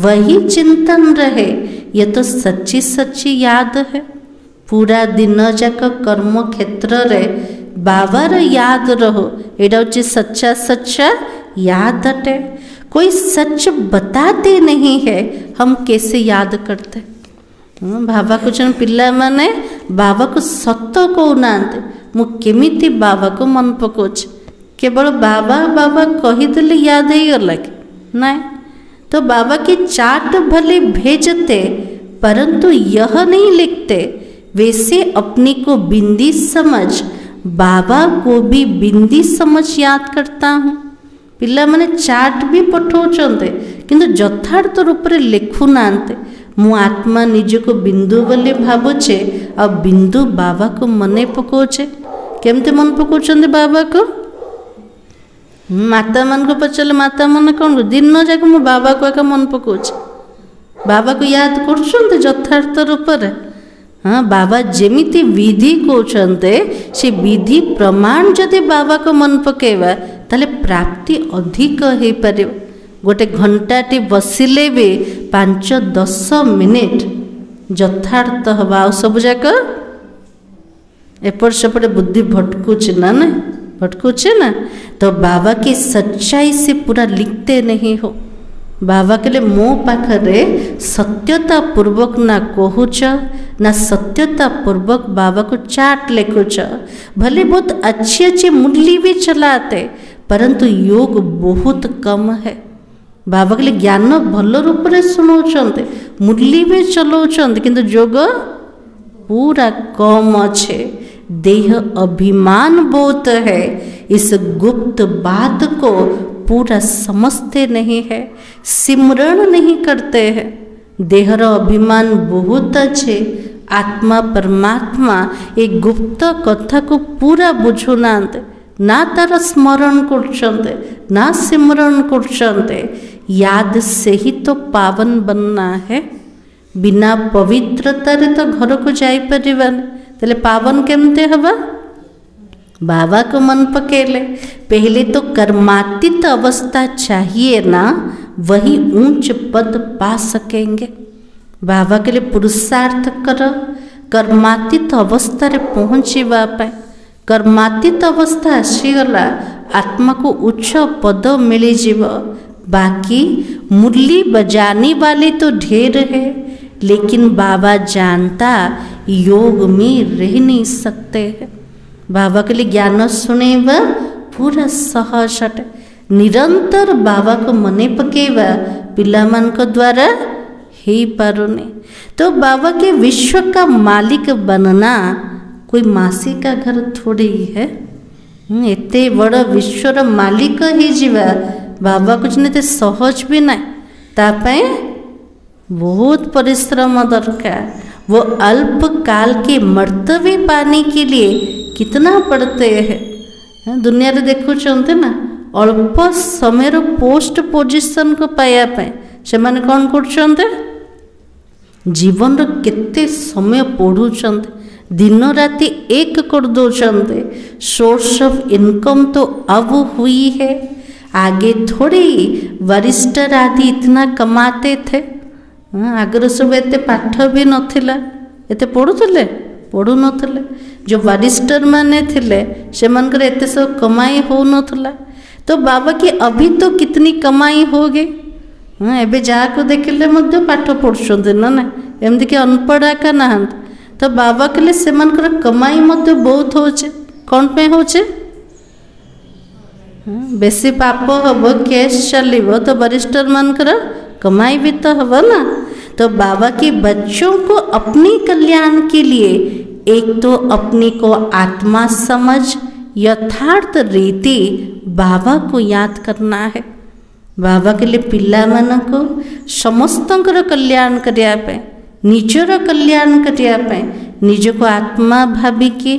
वही चिंतन रहे, ये तो सच्ची सच्ची याद है। पूरा दिन जाक कर्म क्षेत्र रे बाबार याद रहो, एटा होची सच्चा सच्चा याद अटे। कोई सच बताते नहीं है, हम कैसे याद करते। बाबा कुछ पिला माने बाबा को सत कहूनाते, मु केमिति बाबा को मन पकाउछि। केवल बाबा बाबा कहीदेले याद हो गला कि नहीं। तो बाबा की चाट भले भेजते, परंतु यह नहीं लिखते। वैसे अपनी को बिंदी समझ बाबा को भी बिंदी समझ याद करता हूँ। पिला माने चार्ट भी पठाउछन्ते किंतु यथार्थ रूप रे लिखु नांते। मु आत्मा निज को बिंदु बोली भावुचे आ बिंदु बाबा को मने पकाउछे। केमते मन पकाउछन्ते बाबा को? माता मन को पचारे माता मन कौन दिन जाक मु बाबा को एका मन पकाउछे। बाबा को याद करछन्ते यथार्थ रूप रे। हाँ, बाबा जेमिति विधि कहते से विधि प्रमाण जदि बाबा को मन पकेवा ताले प्राप्ति अधिक हो पार। गोटे घंटाटी बसिले भी 5-10 मिनिट यथार्थ हवा सब जाक एपट सेपट बुद्धि भटकुचे ना भटकुचे ना। तो बाबा की सच्चाई से पूरा लिखते नहीं हो। बाबा के लिए मो पाखरे सत्यता पूर्वक ना कहूच ना सत्यता पूर्वक बाबा को चाट लिखुच। भले बहुत अच्छी अच्छी मुरली भी चलाते परंतु योग बहुत कम है। बाबा के लिए ज्ञान भल रूप से शुणाउछन्ते मुरली भी चलाउछन्ते किंतु योग पूरा कम अच्छे। देह अभिमान बहुत है। इस गुप्त बात को पूरा समझते नहीं है, सिमरण नहीं करते हैं। देहर अभिमान बहुत अच्छे। आत्मा परमात्मा एक गुप्त कथा को पूरा बुझु नांते ना तार स्मरण करछन्ते ना सिमरण करछन्ते। याद से ही तो पावन बनना है। बिना पवित्रता रे तो घर को जाई परिबान तले पावन केमते हवा? बाबा को मन पकेले पहले तो कर्मातीत अवस्था चाहिए ना, वही ऊंच पद पा सकेंगे। बाबा के लिए पुरुषार्थ करो कर्मातीत अवस्था रे पहुँचवा पाए। कर्मातीत अवस्था आसीगला आत्मा को उच्च पद मिली जीव। बाकी मुरली बजाने वाले तो ढेर है लेकिन बाबा जानता योग में रह नहीं सकते हैं। बाबा के लिए ज्ञान सुनेवा पूरा सहज हटे। निरंतर बाबा को मने पकेवा पिलामान को द्वारा ही पारुने। तो बाबा के विश्व का मालिक बनना कोई मासी का घर थोड़ी है। एते बड़ विश्वर मालिक ही जीवा बाबा कुछ नहीं सहज भी ना। तापाए बहुत परिश्रम दरकार। वो अल्प काल के मर्तबे पाने के लिए कितना पड़ते हैं। दुनिया रे देखु चलते ना अल्प समय पोस्ट पोजिशन को पाया पाए से माने कौन करछन्ते जीवन रो केते समय पढ़ुछन्ते दिन राति एक कर दोछन्ते। सोर्स ऑफ इनकम तो अब हुई है, आगे थोड़ी वरिष्ठर आदि इतना कमाते थे। आगर सब एते पाठ भी नथिला एते पढ़ुले पढ़ु नथिले। जो वरिष्ठर माने थिले से मनकर एते सब कमाई हो नथिला। तो बाबा की अभी तो कितनी कमाई हो गई। एबे जा को देखले मध्य पाठ पढ़ुछन्ते ना एमती कि अनपढ़ा का नहांत। तो बाबा के लिए से मनकर कमाई मध्य बहुत होचे। कौन पे होचे? बेसी पाप हम केस चलो तो वरिष्ठर मनकर कमाई भी तो हवा ना। तो बाबा के बच्चों को अपनी कल्याण के लिए एक तो अपने को आत्मा समझ यथार्थ रीति बाबा को याद करना है। बाबा के लिए पिला मान को समस्तंकर कल्याण करिया पे निजर कल्याण करिया पे निज को आत्मा भावी के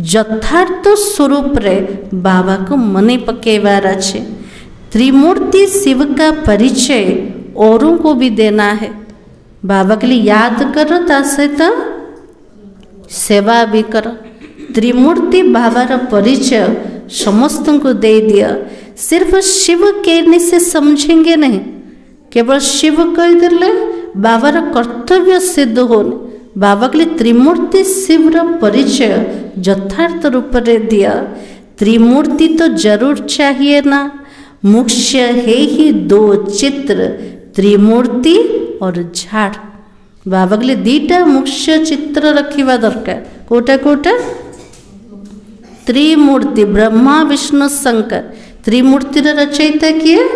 यथार्थ स्वरूप रे बाबा को मने पकेवार अच्छे। त्रिमूर्ति शिव का परिचय औरों को भी देना है। बाबा के लिए याद करो ता सहित सेवा भी करो। त्रिमूर्ति बाबार परिचय समस्त को दे दिया। सिर्फ शिव कहने से समझेंगे नहीं। केवल शिव कह दिले बाबार कर्तव्य सिद्ध होने। बाबा के लिए त्रिमूर्ति शिवर परिचय यथार्थ रूप से दिया। त्रिमूर्ति तो जरूर चाहिए ना। मुख्य है ही दो चित्र त्रिमूर्ति और झाड़। बाबा के लिए दीटा मुख्य चित्र रखा दरकार। कोटा कोटा त्रिमूर्ति ब्रह्मा विष्णु शंकर। त्रिमूर्ति रचयिता किए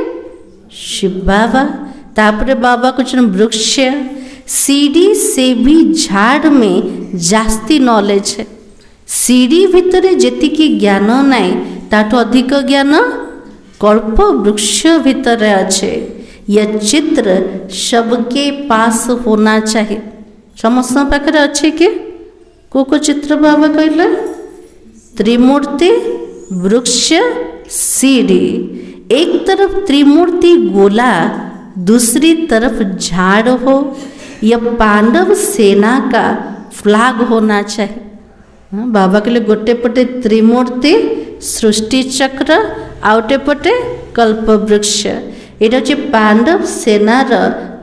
शिव बाबा। तापरे बाबा कुछ वृक्ष सीढ़ी से भी झाड़ में जास्ती नॉलेज है। सीढ़ी भितरे जेतिकी ज्ञान नाई ताठू अधिक ज्ञान कल्प वृक्ष भितरे अच्छे। यह चित्र सबके पास होना चाहिए। समस्त पाखे अच्छे कि को चित्र बाबा कहले? त्रिमूर्ति, वृक्ष, सीढ़ी। एक तरफ त्रिमूर्ति गोला, दूसरी तरफ झाड़ हो। यह पांडव सेना का फ्लैग होना चाहिए। बाबा के लिए गोटे पटे त्रिमूर्ति सृष्टि चक्र, आउटे पटे कल्प वृक्ष। यहाँ हूँ पांडव सेनार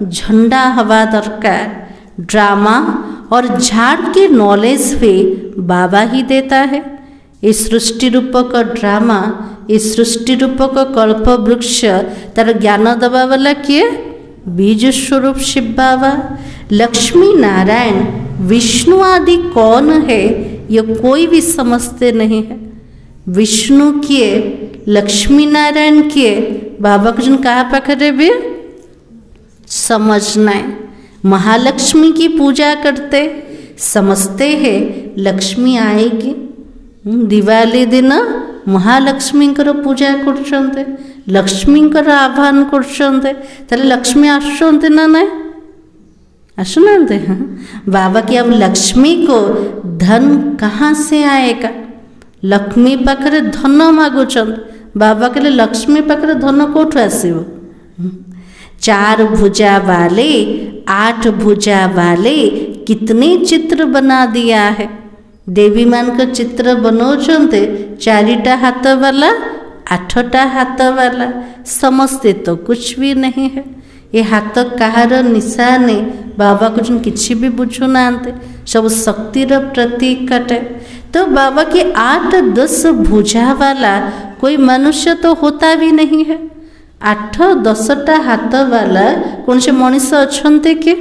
झंडा हवा दरकार। ड्रामा और झाड़ के नॉलेज भी बाबा ही देता है। इस सृष्टि रूपक ड्रामा, इस सृष्टि रूपक कल्प वृक्ष तार ज्ञान दबा वाला किए? बीज स्वरूप शिव बाबा। लक्ष्मी नारायण विष्णु आदि कौन है ये कोई भी समझते नहीं है। विष्णु किए, लक्ष्मी नारायण किए, बाबा को जन कहा पाखे भी समझना है। महालक्ष्मी की पूजा करते समझते हैं लक्ष्मी आएगी। दिवाली दिन महालक्ष्मी पूजा कर लक्ष्मी आह्वान कर लक्ष्मी आसुंते ना ना आसुना। हाँ बाबा की अब लक्ष्मी को धन कहाँ से आएगा? लक्ष्मी पाखे धन मागुचंद। बाबा कहले लक्ष्मी पाखे धन कौटू आसव? 4 भुजा वाले, 8 भुजा वाले कितने चित्र बना दिया है। देवी मान का चित्र बनाते 4टा हाथ वाला, 8टा हाथ वाला। समझते तो कुछ भी नहीं है। ये हाथ कहार निशाने बाबा को जन किसी भी बुझु ना, सब शक्तिर प्रतीक कटे। तो बाबा के 8-10 भुजा वाला कोई मनुष्य तो होता भी नहीं है। 8-10टा हाथ वाला कौन से मनीष अच्छे कि?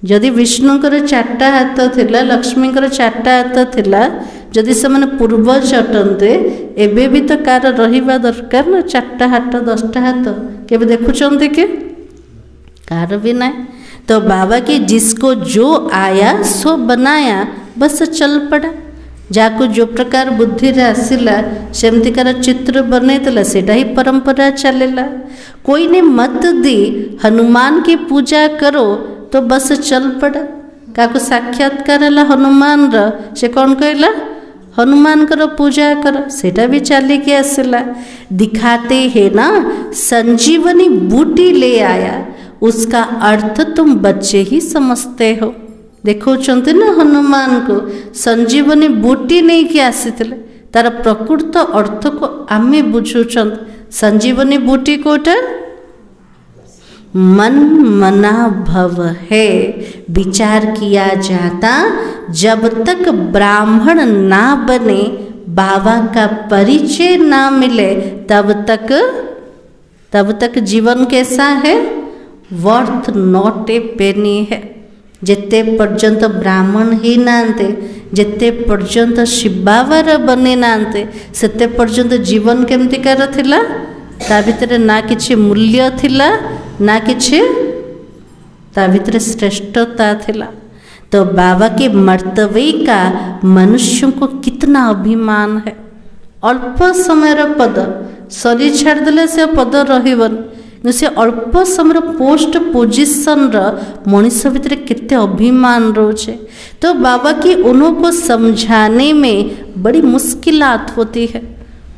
जदि विष्णुकर 4टा हाथ थिला, लक्ष्मीकर 4टा हाथ थिला, जदि से मैंने पूर्वज अटंते एबे भी तो कार रहिबा दरकार ना 4टा हाथ 10टा हाथ। केबे देखुचंते कि? कार भी ना। तो बाबा के जिसको जो आया सो बनाया, बस चल पड़ा। जाको जो प्रकार बुद्धि आसला सेमतिकार चित्र बनईला सेटा ही परंपरा चलेला। कोई ने मत दी हनुमान की पूजा करो तो बस चल पड़ा। क्या साक्षात्कार है हनुमान से कौन कहला? हनुमान कर पूजा कर, सेटा भी चली के आसला। दिखाते हैं ना संजीवनी बूटी ले आया, उसका अर्थ तुम बच्चे ही समझते हो। देखो ना हनुमान को संजीवनी बूटी नहीं कि आसी तार प्रकृत अर्थ को आमे बुझुचन। संजीवनी बूटी कोटा मन मना भव है। विचार किया जाता जब तक ब्राह्मण ना बने, बाबा का परिचय ना मिले, तब तक जीवन कैसा है? वर्थ नॉट ए पेनी है। जिते पर्यंत ब्राह्मण ही नांते, जिते पर्यंत शिवावर बने नांते, सेते पर्यंत जीवन केमतिकार थिला? ता भितरे ना किछि मूल्य थिला, ना किछि ता भितरे श्रेष्ठता थिला। तो बाबा के मर्तबे का मनुष्यों को कितना अभिमान है। अल्प समय पद शरीर छाड़देले से पद रहिबन, से अल्प समय पोस्ट पोजिशन मनीष भितर केते अभिमान रोचे। तो बाबा की उनको समझाने में बड़ी मुश्किलात होती है।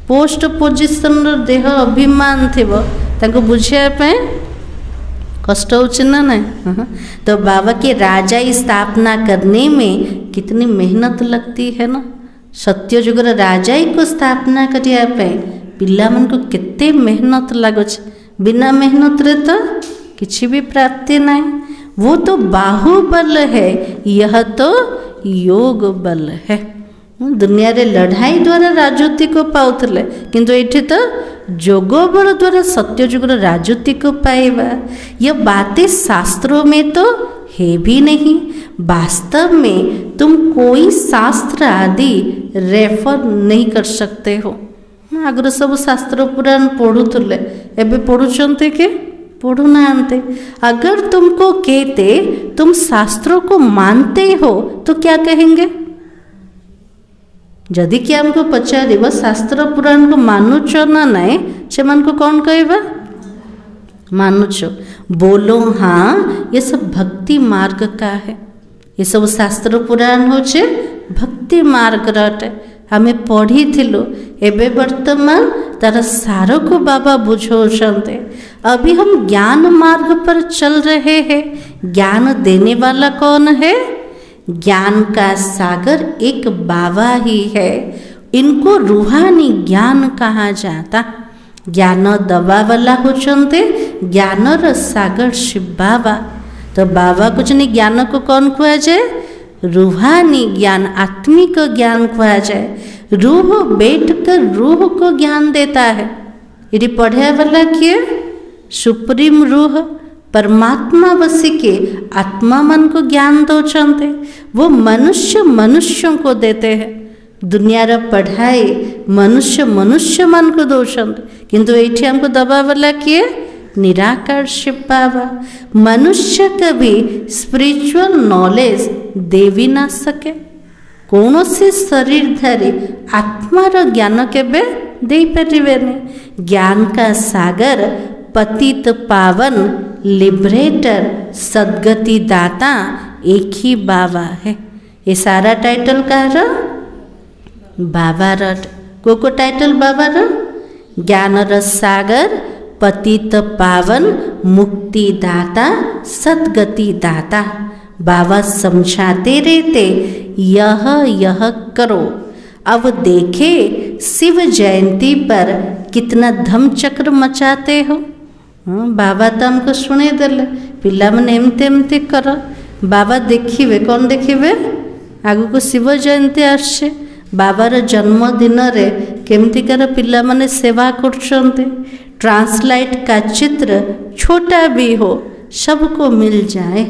पोस्ट पोजिशन देह अभिमान थी बुझे कष्ट होना ना। तो बाबा के राजा स्थापना करने में कितनी मेहनत लगती है ना। सत्य जुगर राजा को स्थापना करने पिला मन को केते मेहनत लगुच। बिना मेहनत रे तो किसी भी प्राप्ति नहीं। वो तो बाहुबल है, यह तो योग बल है। दुनिया रे लड़ाई द्वारा राजनीति को पाउथले, किंतु एठी तो जोग बल द्वारा सत्य जुग राजनीति को पाइबा। यह बातें शास्त्रों में तो है भी नहीं। वास्तव में तुम कोई शास्त्र आदि रेफर नहीं कर सकते हो। आगुरी सब शास्त्र पुराण पढ़ुले, एबे पढ़ुचंते के पढ़ुना। अगर तुमको कहते तुम शास्त्रों को मानते हो तो क्या कहेंगे? जदि कि आमको पचार शास्त्र पुराण को मानुच ना नाई से मन को कौन कहबा मानुच बोलो हाँ ये सब भक्ति मार्ग का है। ये सब शास्त्र पुराण होचे भक्ति मार्ग रटे हमें पढ़ी थिलु एबे वर्तमान तार सार को बाबा बुझौते। अभी हम ज्ञान मार्ग पर चल रहे हैं। ज्ञान देने वाला कौन है? ज्ञान का सागर एक बाबा ही है। इनको रूहानी ज्ञान कहा जाता। ज्ञान दवा वाला होचंते ज्ञानर सागर शिव बाबा। तो बाबा कुछ नहीं ज्ञान को कौन कुआ जाए? रूहानी ज्ञान आत्मिक ज्ञान कुआ जाए। रूह बैठ कर रूह को ज्ञान देता है। यदि पढ़े वाला किए सुप्रीम रूह परमात्मा बसी के आत्मा मन को ज्ञान दौचंते। वो मनुष्य मनुष्यों को देते हैं। दुनियार पढ़ाई मनुष्य मनुष्य मन को दौचंते किंतु एठी हमको दबा वाला किए निराकार शिव बाबा। मनुष्य कभी स्पिरिचुअल नॉलेज दे भी ना सके। कौन से शरीरधारी आत्मार ज्ञान केबे दे परिवेने। ज्ञान का सागर पतित पावन लिबरेटर सद्गति दाता एक ही बाबा है। ये सारा टाइटल कह बाबा रट को टाइटल बाबा र ज्ञान रस सागर पतित पावन मुक्ति दाता सद्गति दाता। बाबा समझाते रहते यह करो। अब देखे शिव जयंती पर कितना धमचक्र मचाते हो। बाबा तो हमको शुणे देले पिला माने एमती एमती कर। बाबा देखिए कौन देखिए आगु को शिव जयंती आसे बाबार जन्मदिन रे केमतिकार पिला माने सेवा करछन्ते। ट्रांसलाइट का चित्र छोटा भी हो सबको मिल जाए।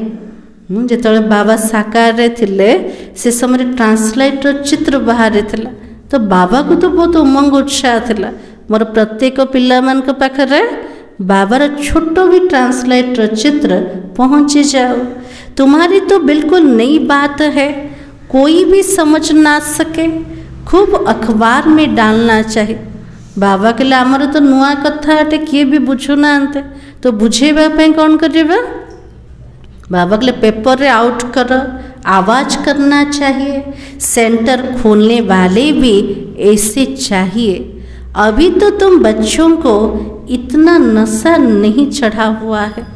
जिते बाबा साकार रे थिले से समय ट्रांसलाइट चित्र बाहर थिला तो बाबा को तो बहुत उमंग उत्साह थिला। मोर प्रत्येक पिला मान के पाखरे बाबार छोट भी ट्रांसलाइट चित्र पहुँची जाओ। तुम्हारी तो बिल्कुल नई बात है। कोई भी समझ ना सके खूब अखबार में डालना चाहिए। बाबा के लिए आमर तो नुआ कथा अटे किए भी बुझु ना तो बुझेबा पे कौन करेबा बाबा के लिए पेपर रे आउट कर आवाज करना चाहिए। सेंटर खोलने वाले भी ऐसे चाहिए। अभी तो तुम बच्चों को इतना नशा नहीं चढ़ा हुआ है।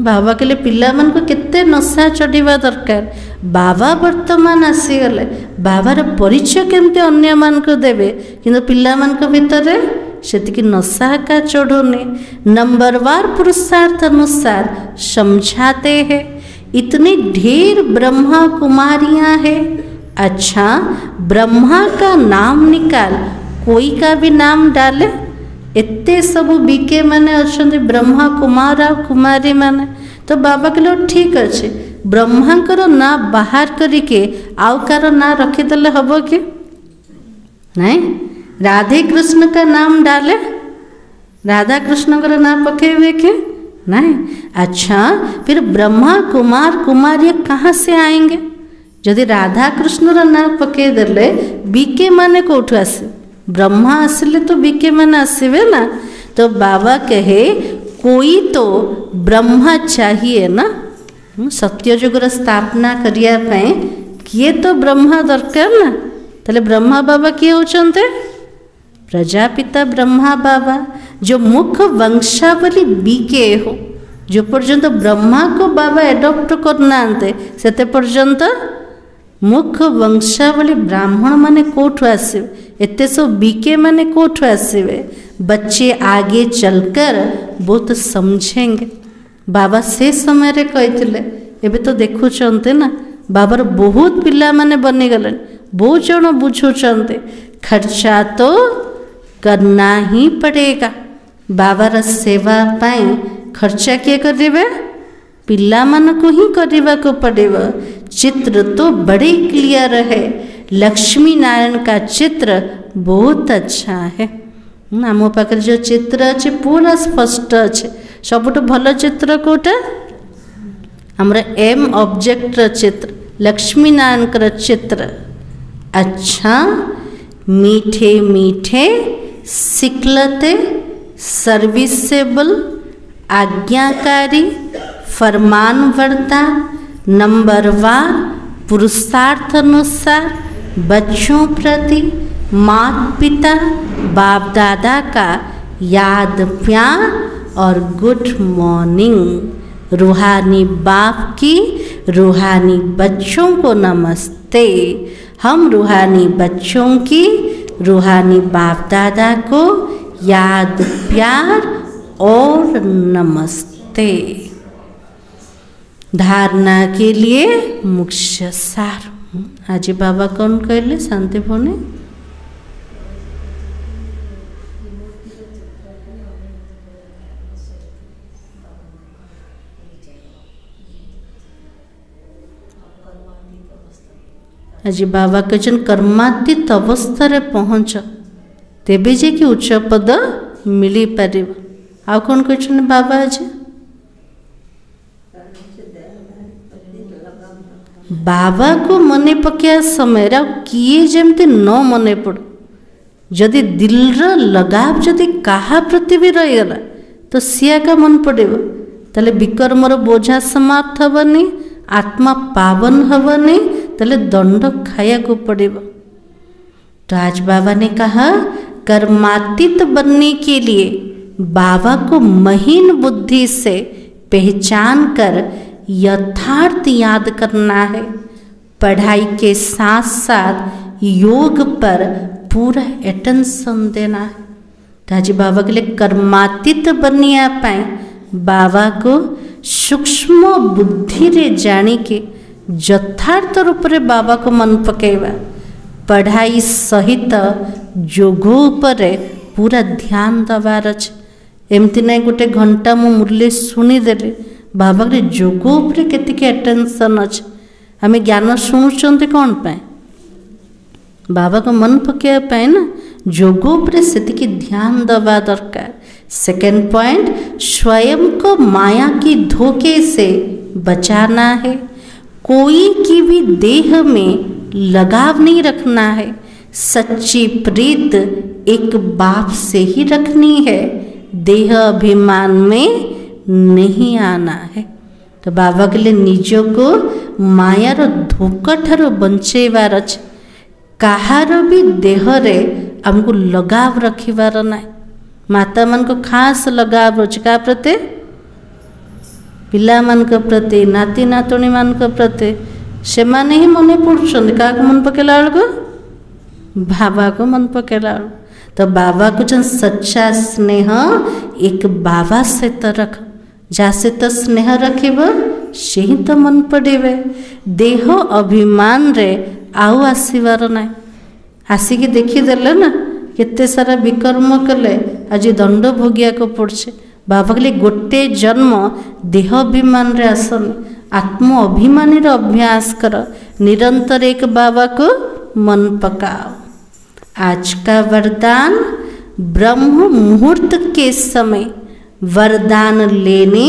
बाबा के लिए पिला मन को कितने नशा चढ़ा दरकार। बाबा वर्तमान आसीगले बाबार परिचय केमती अन्य मान को देवे किंतु पिला मान को भितर सेतिकी नशा का चढ़ोने। नंबरवार पुरुषार्थ अनुसार समझाते हैं। इतनी ढेर ब्रह्मा कुमारियां हैं। अच्छा ब्रह्मा का नाम निकाल कोई का भी नाम डाले। एते सब बीके माने अच्छे ब्रह्मा कुमार आ कुमारी माने तो बाबा के लिए ठीक अच्छे। ब्रह्मांकर ना बाहर करके आउ कार ना रखीदे हम कि नहीं। राधे कृष्ण का नाम डाले राधा कृष्ण का नाम पकेबे के नहीं। अच्छा फिर ब्रह्मा कुमार कुमारी कहाँ से आएंगे? यदि राधा कृष्ण रा नाम पके देले बीके माने कोठु आसे? ब्रह्मा आसले तो बीके माने आसवे ना। तो बाबा कहे कोई तो ब्रह्मा चाहिए ना। सत्यजुगर स्थापना करिया पे किए तो ब्रह्मा दरकार ना। ताले ब्रह्मा बाबा किए होचंते? प्रजापिता ब्रह्मा बाबा जो मुख्य वंशावली बीके हो। जो पर्यंत ब्रह्मा को बाबा एडप्ट करना से पर्यंत मुख्य वंशावली ब्राह्मण माने कोठु आसवे? एते सब बीके माने कोठु आसवे? बच्चे आगे चलकर बहुत समझेंगे। बाबा से समय रे कहते एबे तो देखुचंते ना बाबार बहुत पिला माने बनी गले। बहुत जन बुझुचंते खर्चा तो करना ही पड़ेगा। बाबार सेवा पाई खर्चा किए करेबे? पिला मान को ही करने को पड़ेगा। चित्र तो बड़े क्लियर है। लक्ष्मी नारायण का चित्र बहुत अच्छा है। आम पाखे जो चित्र अच्छे पूरा स्पष्ट अच्छे। सबुठ भल चित्र कोटा हमरा एम ऑब्जेक्ट चित्र लक्ष्मी नारायण चित्र। अच्छा मीठे मीठे सिकलते, सर्विसेबल, आज्ञाकारी, फरमानबरदा, नंबरवार, पुरुषार्थ अनुसार, बच्चों प्रति, माता पिता बाप दादा का याद प्यार और गुड मॉर्निंग। रूहानी बाप की रूहानी बच्चों को नमस्ते। हम रूहानी बच्चों की रूहानी बाप दादा को याद प्यार और नमस्ते। धारणा के लिए मुख्य सार। आज बाबा कौन कहले शांति भवने आज बाबा कहन कर्मातीत अवस्था पहुँच तेबे जे कि उच्च पद मिल पार। आ कौन कहते बाबा आज बाबा को मने पकड़ा समय किए जमती न मने पड़ जदि दिलर लगाव जदि कहा प्रति भी रहीगला तो सी का मन पड़े ताले विकर्मर बोझा समाप्त हेनी, आत्मा पावन हेनी, ताले दंड खाया को पड़े। तो आज बाबा ने कहा कर्मातीत बनने के लिए बाबा को महीन बुद्धि से पहचान कर यथार्थ याद करना है। पढ़ाई के साथ साथ योग पर पूरा अटेंशन देना है। तो आज बाबा के लिए कर्मातीत बनिया पाए बाबा को सूक्ष्म बुद्धि रे जानी के यथार्थ रूप रे बाबा को मन पकेवा। पढ़ाई सहित जोग पर पूरा ध्यान दबार अच्छे। एमती ना गोटे घंटा मु मुरली शुणीदेली बाबा के जोग उपरे केतिके अटेंशन अच्छे। आम ज्ञान शुणुंट कौन पाए बाबा को मन पकड़ा पाए ना, जोग उपरे सेतिके ध्यान दबा दरकार। सेकेंड पॉइंट, स्वयं को माया की धोखे से बचाना है। कोई की भी देह में लगाव नहीं रखना है। सच्ची प्रीत एक बाप से ही रखनी है, देह अभिमान में नहीं आना है। तो बाबा के लिए निज को मायार धोखा ठार बंचेबार अच्छे। कहार भी देहरे आमको लगाव रखिबार ना। माता मन को खास लगाव अच्छे क्या प्रति, पिला मान प्रति, नाती नातुणी मान प्रति। से माने ही मन पड़ुछन क्या मन पकेला बेलू बाबा को मन पकेला। तो बाबा को जन सच्चा स्नेह एक बाबा से तो रख, जैसे तो स्नेह रखिब से ही तो मन पड़े। देह अभिमान रे आउ आसबार ना। आसिक देखीदेले ना केते सारा विकर्म कले आज दंड भोगिया को पड़े। बाबा के लिए गोटे जन्म देह अभिमान रे आसनी, आत्म अभिमानी रो अभ्यास कर। निरंतर एक बाबा को मन पकाओ। आज का वरदान, ब्रह्म मुहूर्त के समय वरदान लेने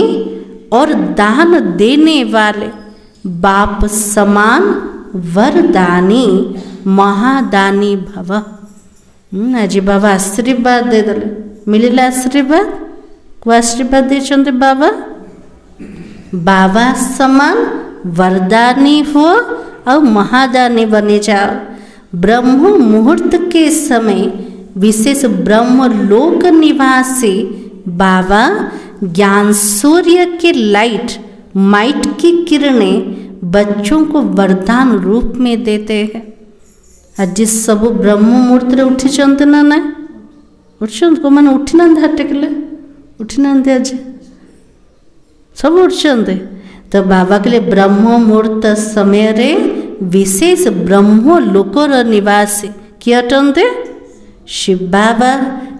और दान देने वाले बाप समान वरदानी महादानी भव। आज बाबा आशीर्वाद दे दे मिलला। आशीर्वाद को आशीर्वाद देते बाबा, बाबा समान वरदानी हो और महादानी बने जाओ। ब्रह्म मुहूर्त के समय विशेष ब्रह्म लोक निवासी बाबा ज्ञान सूर्य के लाइट माइट की किरणें बच्चों को वरदान रूप में देते हैं। आज सब ब्रह्म मुहूर्त रे उठी चंते ना ना उठन को माने उठी ना हाटेकले उठी ना आज सब उठते। तो बाबा के लिए ब्रह्म मुहूर्त समय रे विशेष ब्रह्म लोकर निवासी किए अटंते शिव बाबा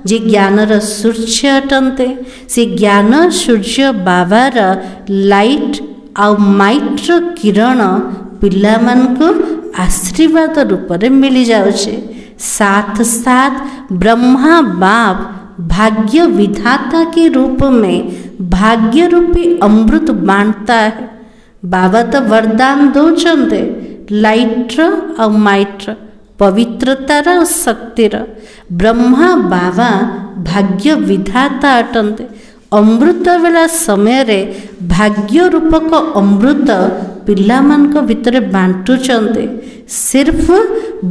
जे ज्ञानर सूर्य अटंते। से ज्ञान सूर्य बाबार लाइट आ माइट्र किरण पिला मान को आशीर्वाद रूप में मिल जाउछे। साथ साथ ब्रह्मा बाप भाग्य विधाता के रूप में भाग्य रूपी अमृत बांटता है। बाबा तो वरदान दौचंते लाइट्र और माइट्र पवित्रतार और शक्तिर। ब्रह्मा बाबा भाग्य विधाता अटंते। अमृत बेला समय रे भाग्य रूपक अमृत पिलामानक भितरे बांटुचंते। सिर्फ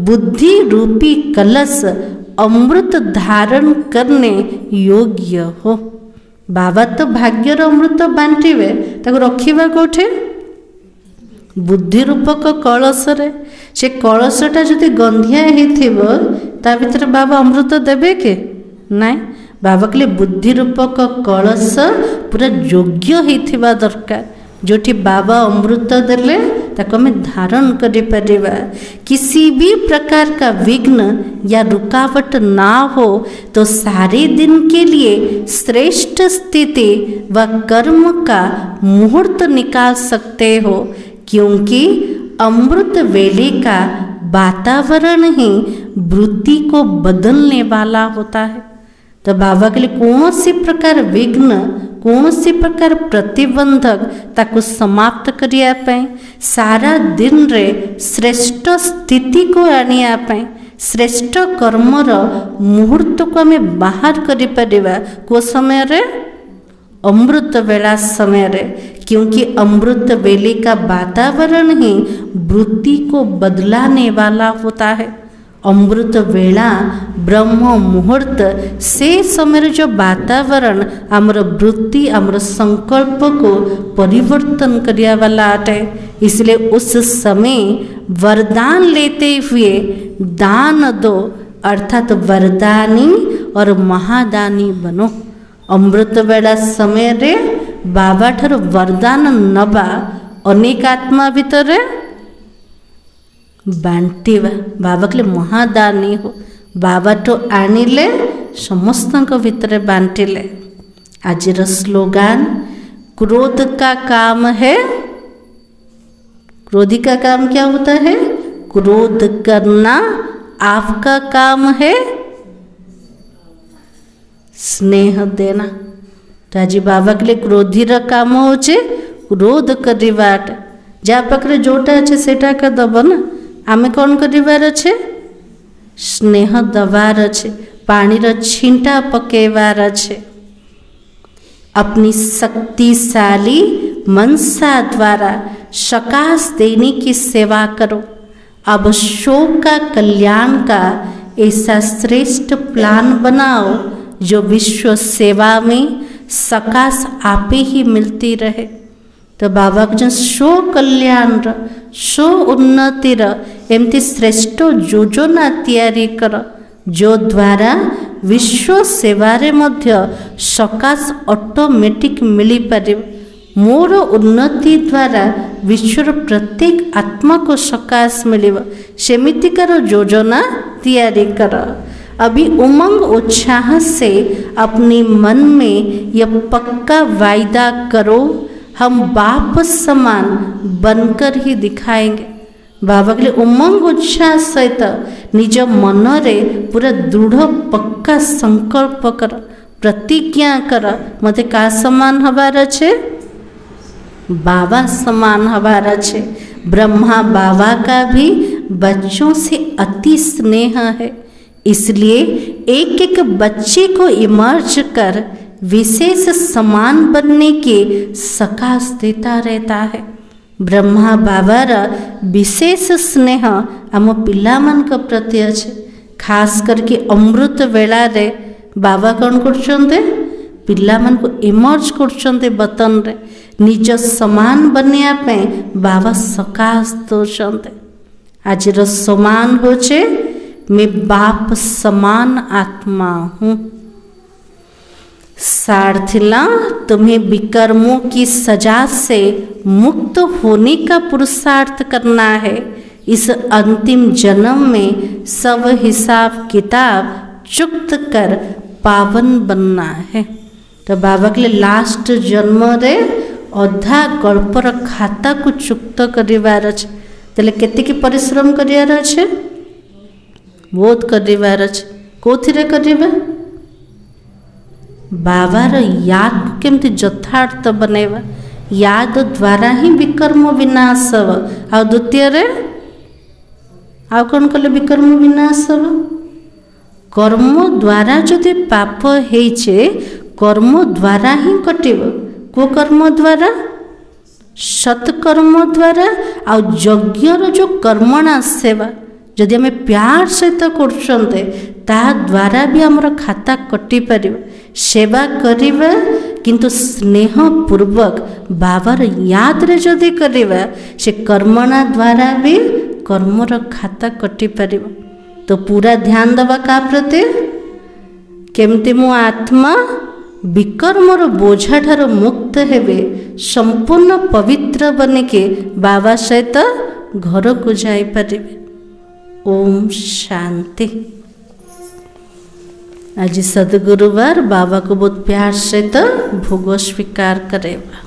बुद्धि रूपी कलश अमृत धारण करने योग्य हो। बाबा तो भाग्यर अमृत बांटिबे, ताको रखिबा कोठे? बुद्धि रूपक कलश रे। से कलशटा जदि गंधिया हेथिबो ता भितर बाबा अमृत देबे के? नाइ। बाबा कहले बुद्धि रूपक कलश पूरा योग्य हेथिबा दरकार। जोठी बाबा अमृत देले ताको हमें धारण करि परिबा। किसी भी प्रकार का विघ्न या रुकावट ना हो तो सारे दिन के लिए श्रेष्ठ स्थिति व कर्म का मुहूर्त निकाल सकते हो, क्योंकि अमृत वेले का वातावरण ही वृत्ति को बदलने वाला होता है। तो बाबा के लिए कौन सी प्रकार विघ्न, कौन सी प्रकार प्रतिबंधक ताको समाप्त करिया पाए, सारा दिन रे श्रेष्ठ स्थिति को आनिया पाए, श्रेष्ठ कर्मर मुहूर्त को हमें बाहर करि परिबा को समय रे? अमृत वेला समय रे। क्योंकि अमृत वेले का वातावरण ही वृत्ति को बदलाने वाला होता है। अमृत वेला ब्रह्म मुहूर्त से समय जो वातावरण आमर वृत्ति आमर संकल्प को परिवर्तन करिया वाला आटे। इसलिए उस समय वरदान लेते हुए दान दो, अर्थात वरदानी और महादानी बनो। अमृत वेला समय रे बाबा ठार वरदान नबा अनेक आत्मा भितर बांटिबा। बाबा कहले महादानी हो। बाबा तो आनिले समस्त भितर बांटिले। आज स्लोगान क्रोध का काम है, क्रोधी का काम क्या होता है? क्रोध करना। आपका काम है स्नेह देना। तो आज बाबा के लिए क्रोधीर काम होचे क्रोध करिवाट। जा पाखरे जोटा अच्छे सेटा का दब ना, आमे कौन करिवार अच्छे? स्नेह दबार अच्छे, पानी र छींटा पकेवार अच्छे। अपनी शक्तिशाली मनसा द्वारा सकाश देने की सेवा करो। अब शोक का कल्याण का ऐसा श्रेष्ठ प्लान बनाओ जो विश्व सेवा में सकाश आपे ही मिलती रहे। तो बाबा जो शो कल्याण र शो उन्नति र एमती श्रेष्ठ योजना तैयारी कर, जो द्वारा विश्व सेवारे मध्य सकाश ऑटोमेटिक मिली पारे। मोर उन्नति द्वारा विश्वर प्रत्येक आत्मा को सकाश मिलिब, सेमितिकार योजना तैयारी कर। अभी उमंग उत्साह से अपने मन में यह पक्का वायदा करो, हम बाप समान बनकर ही दिखाएंगे। बाबा के लिए उमंग उत्साह सहित निज मन रे पूरा दृढ़ पक्का संकल्प कर, प्रतिज्ञा कर, मते का समान हबार अच्छे? बाबा समान हबार अच्छे। ब्रह्मा बाबा का भी बच्चों से अति स्नेह है, इसलिए एक एक बच्चे को इमर्ज कर विशेष समान बनने के सकाश देता रहता है। ब्रह्मा बाबार विशेष स्नेह आम पिला मान प्रति अच्छे। खास करके अमृत वेला रे बाबा कौन करछन्ते? पिला मान को इमर्ज करछन्ते बतन रे निज समान बनया पे बाबा सकाश दौचन्ते। आज समान होचे मैं बाप समान आत्मा हूँ। सारथिला तुम्हें विकर्मों की सजा से मुक्त होने का पुरुषार्थ करना है। इस अंतिम जन्म में सब हिसाब किताब चुक्त कर पावन बनना है। तो बाबा के लिए लास्ट जन्म रे अधा गल्पर खाता को चुक्त करिवार अच्छे। तेले केतिकी परिश्रम करिवार अच्छे? बहुत करिवार अच्छे। कोथिरे करिबे? बाबार याद केमती यथार्थ बनेवा। याद द्वारा ही विकर्म विनाश हव। आ द्वितीय रे आउ कौन कले विकर्म विनाश हम कर्म द्वारा जदि पाप होइछे कर्म द्वारा ही कटिब को कर्म द्वारा सत्कर्म द्वारा आ यज्ञर जो कर्मणा सेवा जदि आम प्यार सहित करछन्ते ता द्वारा भी हमर खाता कटि पारिब सेवा करिबा किंतु स्नेह पूर्वक बाबार याद रे जदि करिबा से कर्मणा द्वारा भी कर्मर खाता कटि पारिब। तो पूरा ध्यान दबा का प्रति केमती मो आत्मा विकर्मर बोझा ठार मुक्त हेबे संपूर्ण पवित्र बनिके बाबा सहित घर को जाई परिबे। ओम शांति। आज सदगुरुवार बाबा को बहुत प्यार सहित भोग स्वीकार करेबा।